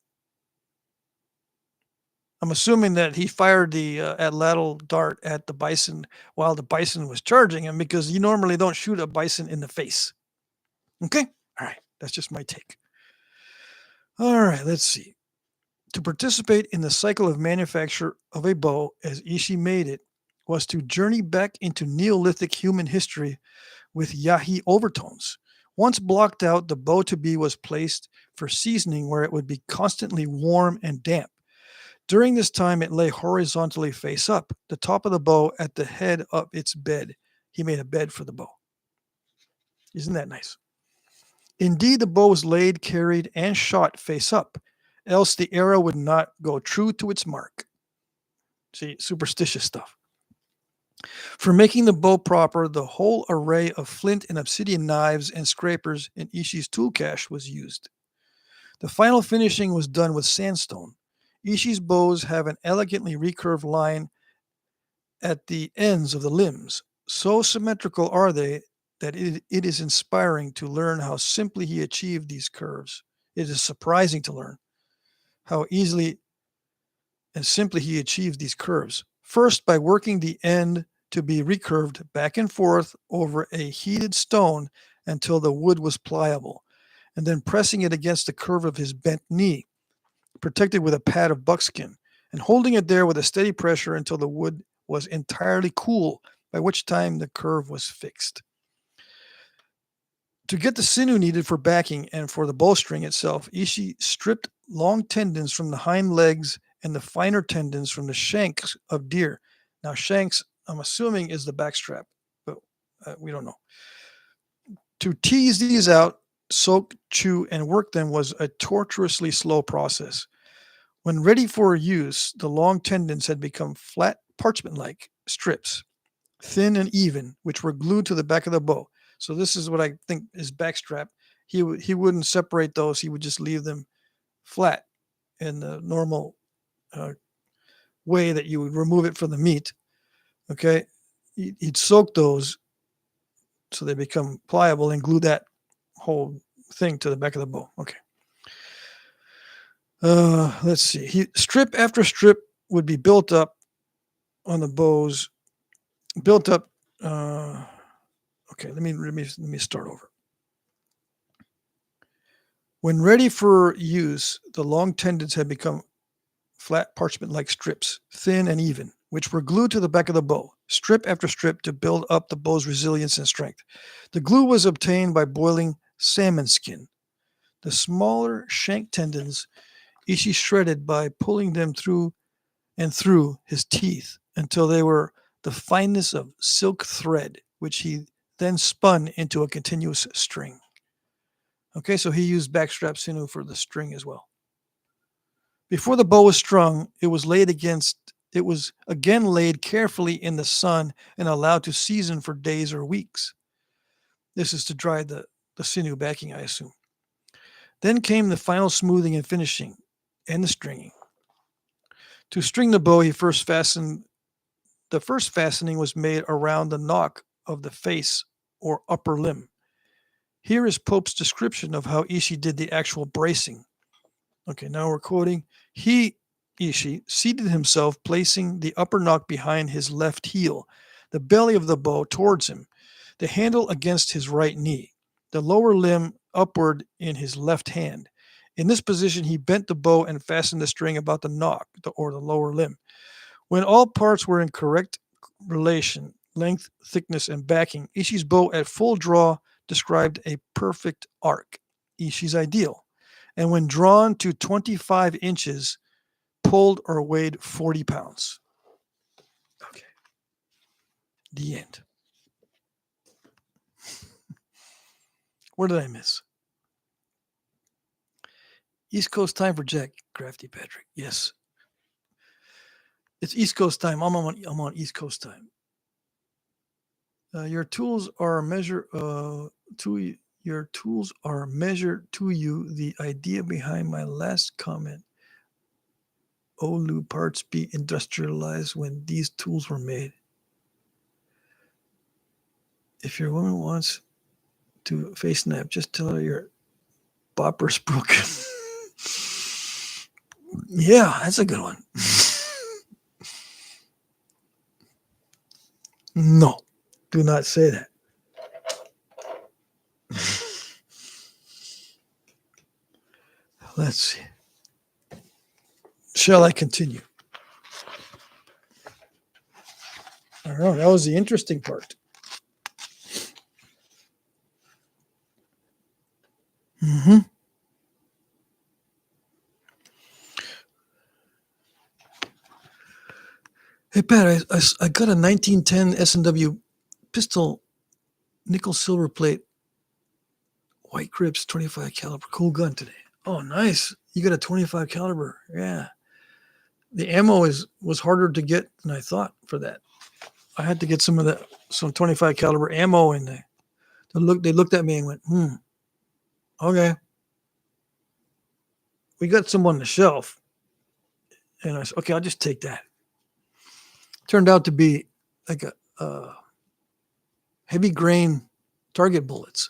I'm assuming that he fired the lateral dart at the bison while the bison was charging him, because you normally don't shoot a bison in the face. Okay? All right. That's just my take. All right. Let's see. To participate in the cycle of manufacture of a bow, as Ishi made it, was to journey back into Neolithic human history with Yahi overtones. Once blocked out, the bow to be was placed for seasoning, where it would be constantly warm and damp. During this time, it lay horizontally face up, the top of the bow at the head of its bed. He made a bed for the bow. Isn't that nice? Indeed, the bow was laid, carried, and shot face up, else the arrow would not go true to its mark. See, superstitious stuff. For making the bow proper, the whole array of flint and obsidian knives and scrapers in Ishi's tool cache was used. The final finishing was done with sandstone. Ishi's bows have an elegantly recurved line at the ends of the limbs. So symmetrical are they that it is inspiring to learn how simply he achieved these curves. It is surprising to learn how easily and simply he achieved these curves. First, by working the end to be recurved back and forth over a heated stone until the wood was pliable, and then pressing it against the curve of his bent knee, protected with a pad of buckskin, and holding it there with a steady pressure until the wood was entirely cool, by which time the curve was fixed. To get the sinew needed for backing and for the bowstring itself, Ishi stripped long tendons from the hind legs and the finer tendons from the shanks of deer. Now, shanks, I'm assuming, is the backstrap, but we don't know. To tease these out, soak, chew, and work them was a tortuously slow process. When ready for use, the long tendons had become flat parchment-like strips, thin and even, which were glued to the back of the bow. So this is what I think is backstrap. He wouldn't separate those. He would just leave them flat in the normal way that you would remove it from the meat. Okay, he'd soak those so they become pliable and glue that whole thing to the back of the bow. Okay. Let's see. Strip after strip would be built up on the bows built up. Okay, let me start over. When ready for use, the long tendons had become flat parchment-like strips, thin and even, which were glued to the back of the bow, strip after strip, to build up the bow's resilience and strength. The glue was obtained by boiling salmon skin. The smaller shank tendons Ishi shredded by pulling them through and through his teeth until they were the fineness of silk thread, which he then spun into a continuous string. Okay, so he used backstrap sinew for the string as well. Before the bow was strung, it was again laid carefully in the sun and allowed to season for days or weeks. This is to dry the sinew backing, I assume. Then came the final smoothing and finishing, and the stringing. To string the bow, the first fastening was made around the knock of the face or upper limb. Here is Pope's description of how Ishi did the actual bracing. Okay, now we're quoting. Ishi, seated himself, placing the upper knock behind his left heel, the belly of the bow towards him, the handle against his right knee, the lower limb upward in his left hand. In this position, he bent the bow and fastened the string about the knock, or the lower limb. When all parts were in correct relation, length, thickness, and backing, Ishi's bow at full draw described a perfect arc, Ishi's ideal. And when drawn to 25 inches, pulled or weighed 40 pounds. Okay. The end. What did I miss? East Coast time for Jack, Crafty Patrick. Yes. It's East Coast time. I'm on East Coast time. Your tools are measured to you. The idea behind my last comment. Olu parts be industrialized when these tools were made. If your woman wants to face snap, just tell her your bopper's broken. Yeah, that's a good one. No, do not say that. Let's see. Shall I continue? I don't know. That was the interesting part. Mm-hmm. Hey, Pat, I got a 1910 S&W pistol, nickel silver plate, white grips, 25 caliber, cool gun today. Oh, nice. You got a 25 caliber. Yeah. The ammo was harder to get than I thought for that. I had to get some 25 caliber ammo, and they looked at me and went, okay. We got some on the shelf. And I said, okay, I'll just take that. Turned out to be like a heavy grain target bullets,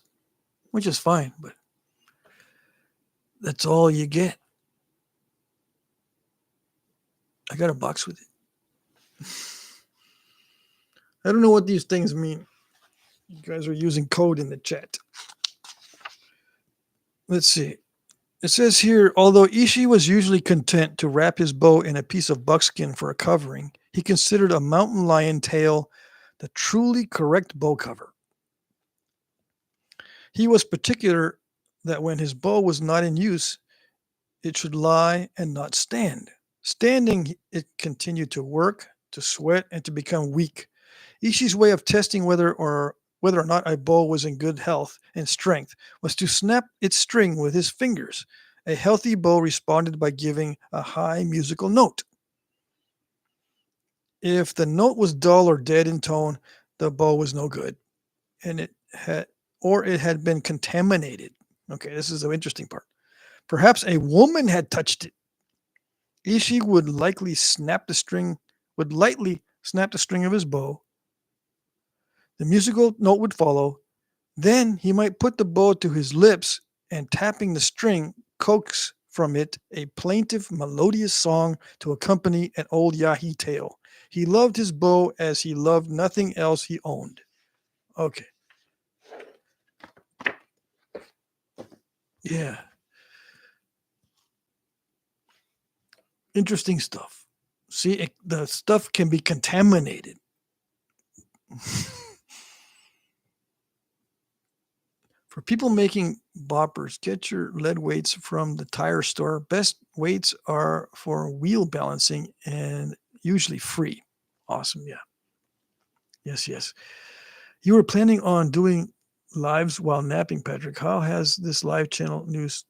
which is fine, but that's all you get. I got a box with it. I don't know what these things mean. You guys are using code in the chat. Let's see. It says here, although Ishi was usually content to wrap his bow in a piece of buckskin for a covering, he considered a mountain lion tail the truly correct bow cover. He was particular that when his bow was not in use, it should lie and not stand. Standing, it continued to work, to sweat, and to become weak. Ishi's way of testing whether or not a bow was in good health and strength was to snap its string with his fingers. A healthy bow responded by giving a high musical note. If the note was dull or dead in tone, the bow was no good, and it had been contaminated. Okay, this is the interesting part. Perhaps a woman had touched it. Ishi would lightly snap the string of his bow. The musical note would follow. Then he might put the bow to his lips and, tapping the string, coax from it a plaintive, melodious song to accompany an old Yahi tale. He loved his bow as he loved nothing else he owned. Okay. Yeah. Interesting stuff. See, the stuff can be contaminated. For people making boppers, get your lead weights from the tire store. Best weights are for wheel balancing and usually free. Awesome. Yeah. Yes. You were planning on doing lives while napping, Patrick. How has this live channel news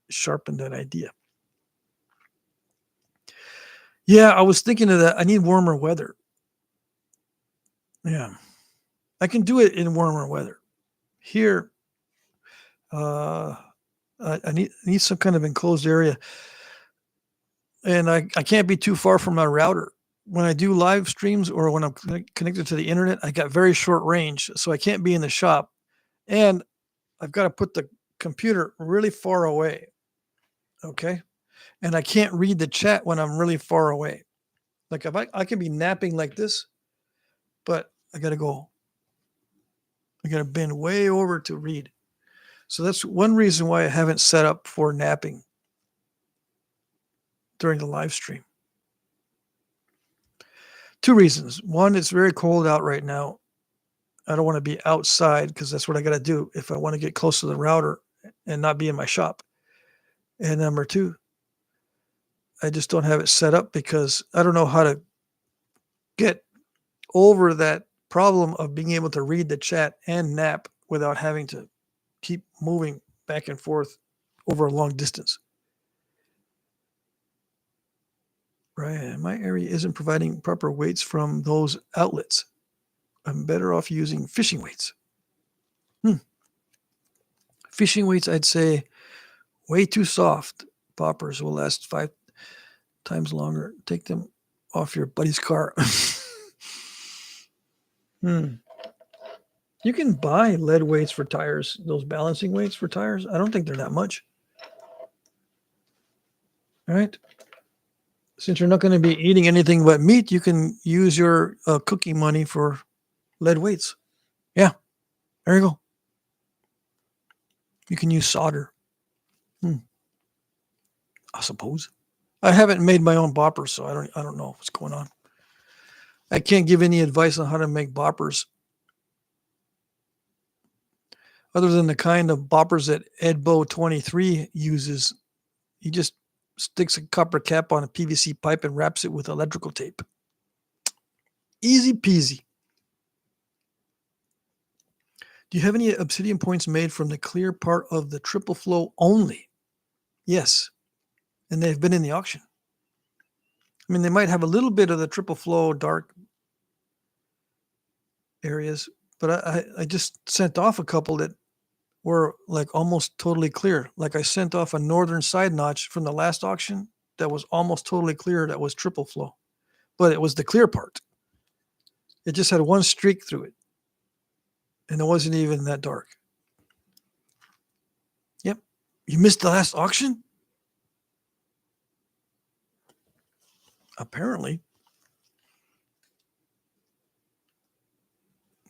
sharpened that idea? Yeah, I was thinking of that. I need warmer weather. Yeah. I can do it in warmer weather. Here, I need some kind of enclosed area, and I can't be too far from my router. When I do live streams or when I'm connected to the internet, I got very short range, so I can't be in the shop, and I've got to put the computer really far away. Okay, and I can't read the chat when I'm really far away. Like if I can be napping like this, but I got to bend way over to read. So that's one reason why I haven't set up for napping during the live stream. Two reasons. One, it's very cold out right now. I don't want to be outside because that's what I got to do if I want to get close to the router and not be in my shop. And number two, I just don't have it set up because I don't know how to get over that problem of being able to read the chat and nap without having to keep moving back and forth over a long distance. Right. My area isn't providing proper weights from those outlets. I'm better off using fishing weights. Fishing weights, I'd say, way too soft. Poppers will last 5 times longer. Take them off your buddy's car. You can buy lead weights for tires, those balancing weights for tires. I don't think they're that much. All right. Since you're not going to be eating anything but meat, you can use your cookie money for lead weights. Yeah. There you go. You can use solder. I suppose. I haven't made my own boppers, so I don't know what's going on. I can't give any advice on how to make boppers other than the kind of boppers that Edbo23 uses. He just sticks a copper cap on a PVC pipe and wraps it with electrical tape. Easy peasy. Do you have any obsidian points made from the clear part of the triple flow only? Yes. And they've been in the auction. I mean, they might have a little bit of the triple flow dark areas, but I just sent off a couple that were like almost totally clear. Like I sent off a northern side notch from the last auction that was almost totally clear. That was triple flow, but it was the clear part. It just had one streak through it, and it wasn't even that dark. Yep. You missed the last auction? Apparently.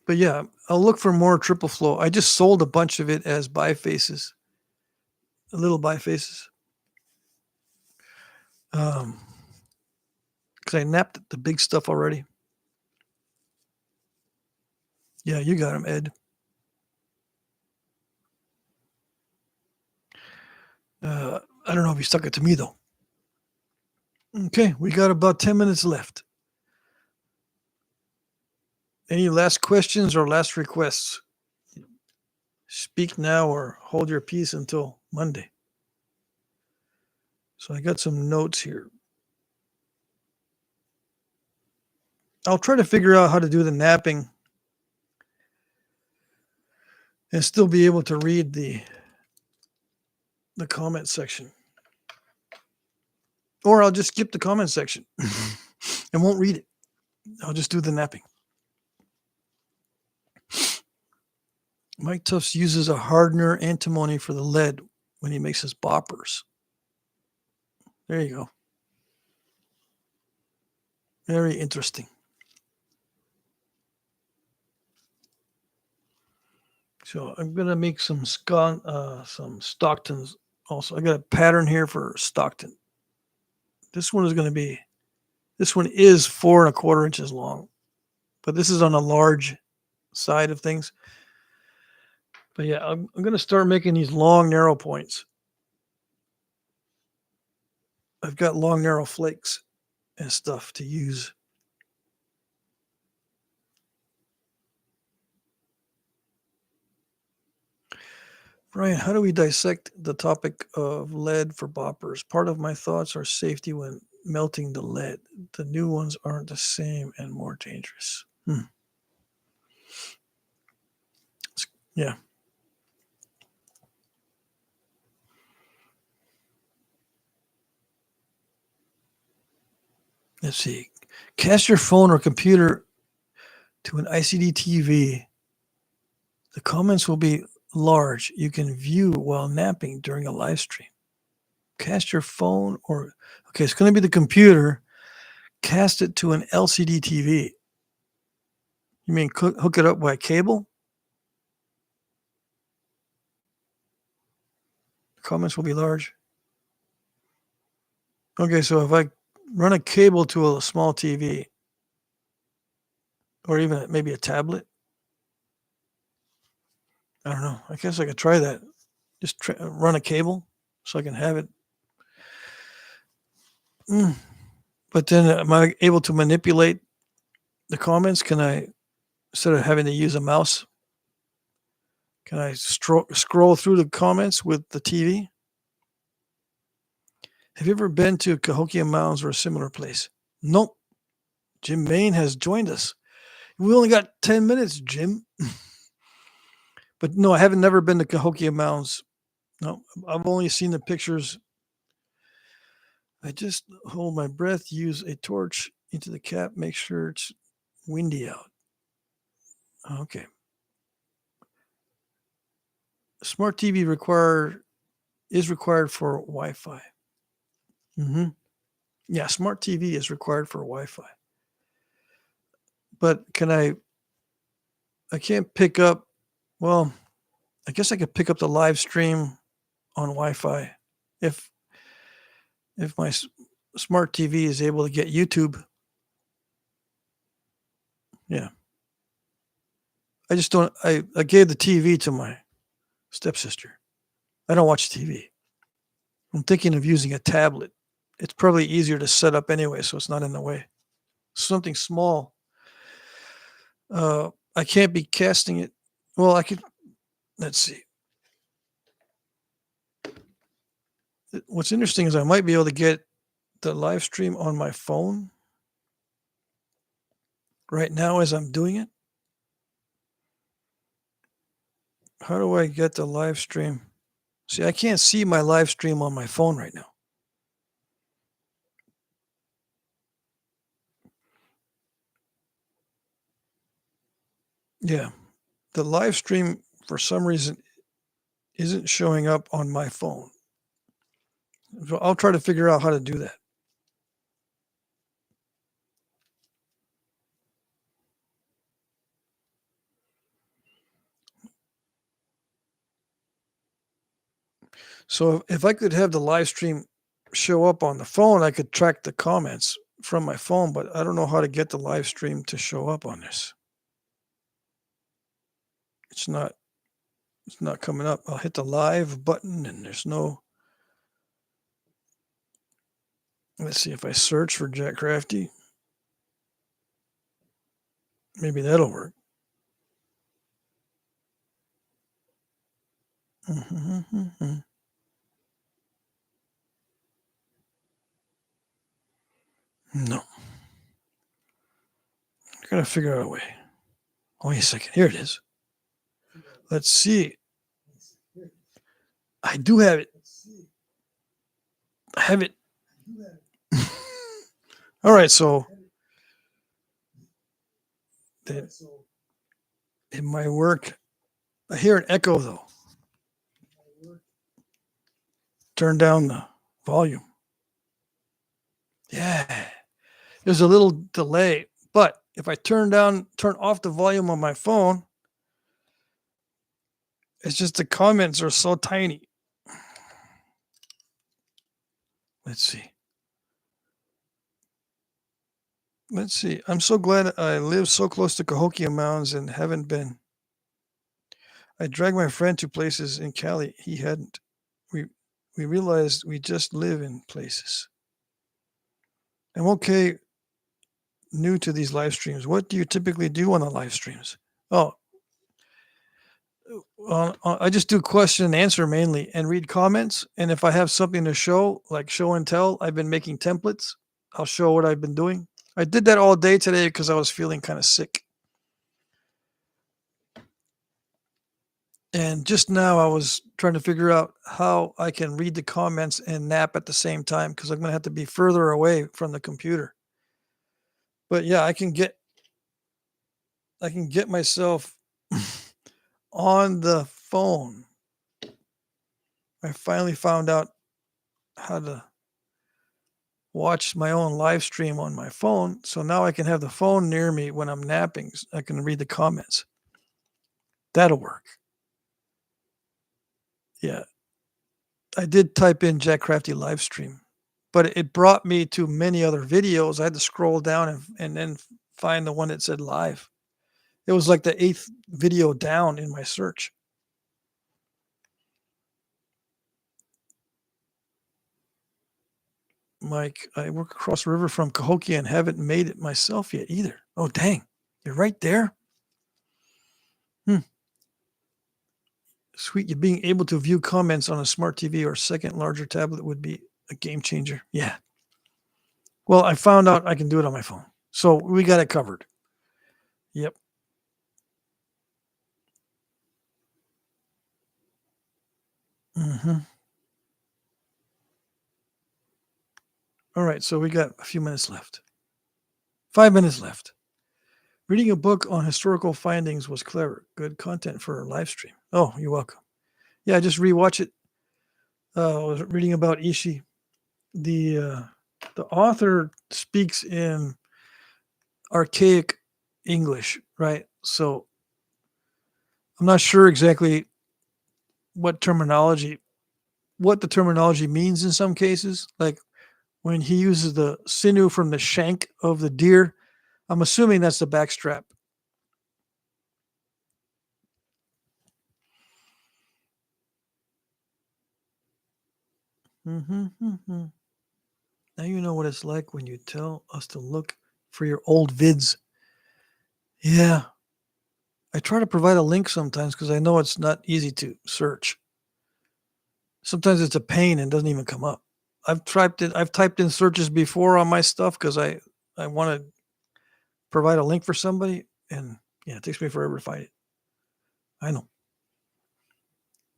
But yeah, I'll look for more triple flow. I just sold a bunch of it as bifaces, little bifaces. Because I napped the big stuff already. Yeah, you got him, Ed. I don't know if he stuck it to me, though. Okay, we got about 10 minutes left. Any last questions or last requests? Speak now or hold your peace until Monday. So I got some notes here. I'll try to figure out how to do the napping and still be able to read the comment section. Or I'll just skip the comment section and won't read it. I'll just do the napping. Mike Tufts uses a hardener antimony for the lead when he makes his boppers. There you go. Very interesting. So I'm gonna make some Stocktons also. I got a pattern here for Stockton. This one is this one is 4 1/4 inches long, but this is on a large side of things. But yeah, I'm gonna start making these long narrow points. I've got long narrow flakes and stuff to use. Brian, how do we dissect the topic of lead for boppers? Part of my thoughts are safety when melting the lead. The new ones aren't the same and more dangerous. Yeah. Let's see. Cast your phone or computer to an ICD TV. The comments will be large. You can view while napping during a live stream. Cast your phone or, okay, it's going to be the computer. Cast it to an LCD TV. You mean hook it up by cable? The comments will be large. Okay, so if I run a cable to a small TV or even maybe a tablet, I don't know. I guess I could try that. Just run a cable so I can have it. But then am I able to manipulate the comments? Can I, instead of having to use a mouse, can I scroll through the comments with the TV? Have you ever been to Cahokia Mountains or a similar place? Nope. Jim Main has joined us. We only got 10 minutes, Jim. But no, I haven't never been to Cahokia Mountains. No, I've only seen the pictures. I just hold my breath, use a torch into the cap, make sure it's windy out. Okay. Smart TV is required for Wi-Fi. Yeah, smart TV is required for Wi-Fi. But I can't pick up, well, I guess I could pick up the live stream on Wi-Fi if my smart TV is able to get YouTube. Yeah. I just don't, I gave the TV to my stepsister. I don't watch TV. I'm thinking of using a tablet. It's probably easier to set up anyway, so it's not in the way. Something small. I can't be casting it. Well, I could, let's see. What's interesting is I might be able to get the live stream on my phone right now as I'm doing it. How do I get the live stream? See, I can't see my live stream on my phone right now. Yeah. The live stream, for some reason, isn't showing up on my phone. So I'll try to figure out how to do that. So if I could have the live stream show up on the phone, I could track the comments from my phone, but I don't know how to get the live stream to show up on this. It's not coming up. I'll hit the live button and there's no. Let's see if I search for Jack Crafty. Maybe that'll work. No. I'm going to figure out a way. Wait a second. Here it is. Let's see. I do have it. I have it. All right. So it might work. I hear an echo though. Turn down the volume. Yeah. There's a little delay, but if I turn off the volume on my phone, it's just the comments are so tiny. Let's see. I'm so glad I live so close to Cahokia Mountains and haven't been. I dragged my friend to places in Cali he hadn't. We we realized we just live in places. I'm okay new to these live streams. What do you typically do on the live streams? Oh, I just do question and answer mainly and read comments. And if I have something to show, like show and tell, I've been making templates. I'll show what I've been doing. I did that all day today because I was feeling kind of sick. And just now I was trying to figure out how I can read the comments and nap at the same time because I'm going to have to be further away from the computer. But yeah, I can get myself on the phone. I finally found out how to watch my own live stream on my phone. So now I can have the phone near me when I'm napping. I can read the comments. That'll work. Yeah. I did type in Jack Crafty live stream, but it brought me to many other videos. I had to scroll down and then find the one that said live. It was like the 8th video down in my search. Mike, I work across the river from Cahokia and haven't made it myself yet either. Oh, dang. You're right there. Sweet. You being able to view comments on a smart TV or second larger tablet would be a game changer. Yeah. Well, I found out I can do it on my phone. So we got it covered. Yep. All right. So we got a few minutes left. 5 minutes left. Reading a book on historical findings was clever. Good content for a live stream. Oh, you're welcome. Yeah, I just rewatch it. I was reading about Ishi. The author speaks in archaic English, right? So I'm not sure exactly what the terminology means in some cases. Like when he uses the sinew from the shank of the deer, I'm assuming that's the backstrap. Mm-hmm. Now you know what it's like when you tell us to look for your old vids. Yeah. I try to provide a link sometimes because I know it's not easy to search. Sometimes it's a pain and doesn't even come up. I've typed in searches before on my stuff because I want to provide a link for somebody, and yeah, it takes me forever to find it. I know.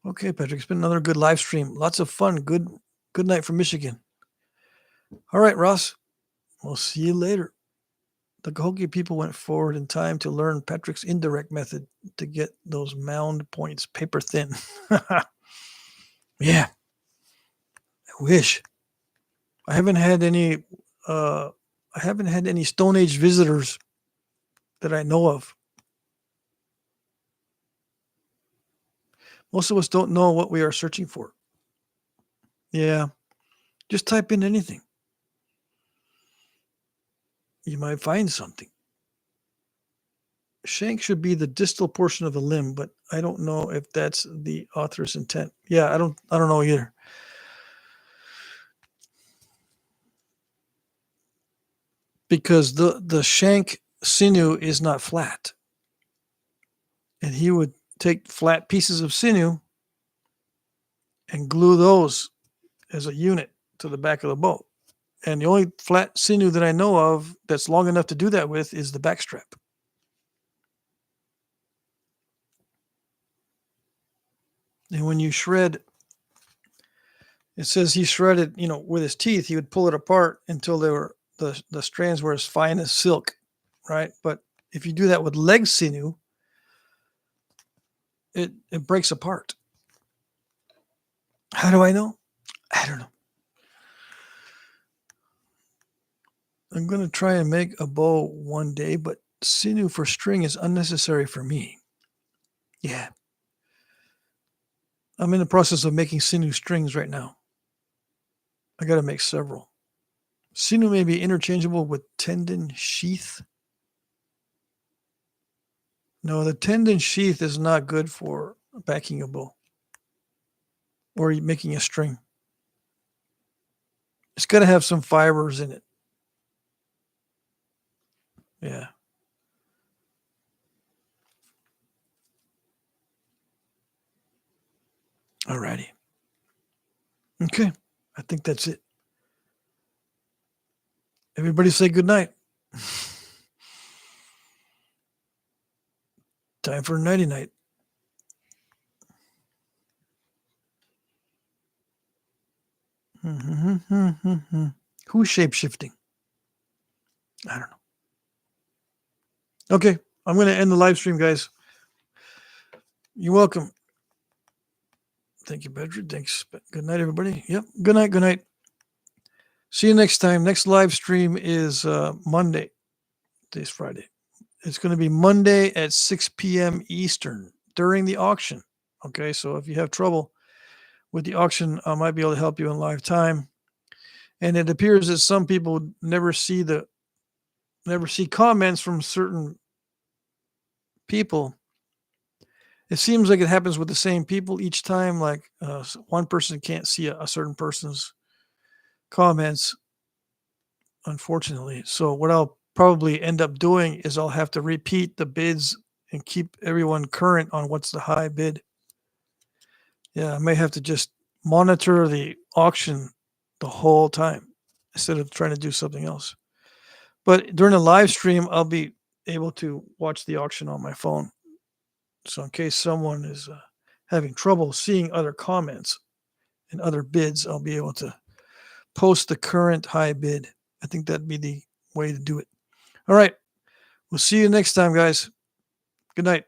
Okay, Patrick, it's been another good live stream. Lots of fun. Good night from Michigan. All right, Ross. We'll see you later. The Cahokia people went forward in time to learn Patrick's indirect method to get those mound points paper thin. Yeah. I wish. I haven't had any Stone Age visitors that I know of. Most of us don't know what we are searching for. Yeah. Just type in anything. You might find something. Shank should be the distal portion of a limb, but I don't know if that's the author's intent. Yeah, I don't know either. Because the shank sinew is not flat. And he would take flat pieces of sinew and glue those as a unit to the back of the bow. And the only flat sinew that I know of that's long enough to do that with is the backstrap. And when you shred, it says he shredded, with his teeth, he would pull it apart until the strands were as fine as silk, right? But if you do that with leg sinew, it breaks apart. How do I know? I don't know. I'm going to try and make a bow one day, but sinew for string is unnecessary for me. Yeah. I'm in the process of making sinew strings right now. I got to make several. Sinew may be interchangeable with tendon sheath. No, the tendon sheath is not good for backing a bow or making a string. It's got to have some fibers in it. Yeah. Alrighty. Okay. I think that's it. Everybody say good night. Time for nighty night. Who's shape-shifting? I don't know. Okay. I'm going to end the live stream, guys. You're welcome. Thank you, Bedford. Thanks. Good night, everybody. Yep. Good night. Good night. See you next time. Next live stream is Monday. Today's Friday. It's going to be Monday at 6 p.m. Eastern during the auction. Okay. So if you have trouble with the auction, I might be able to help you in live time. And it appears that some people never see comments from certain people. It seems like it happens with the same people each time. Like one person can't see a certain person's comments, unfortunately. So what I'll probably end up doing is I'll have to repeat the bids and keep everyone current on what's the high bid. Yeah, I may have to just monitor the auction the whole time instead of trying to do something else. But during the live stream, I'll be able to watch the auction on my phone. So in case someone is having trouble seeing other comments and other bids, I'll be able to post the current high bid. I think that'd be the way to do it. All right. We'll see you next time, guys. Good night.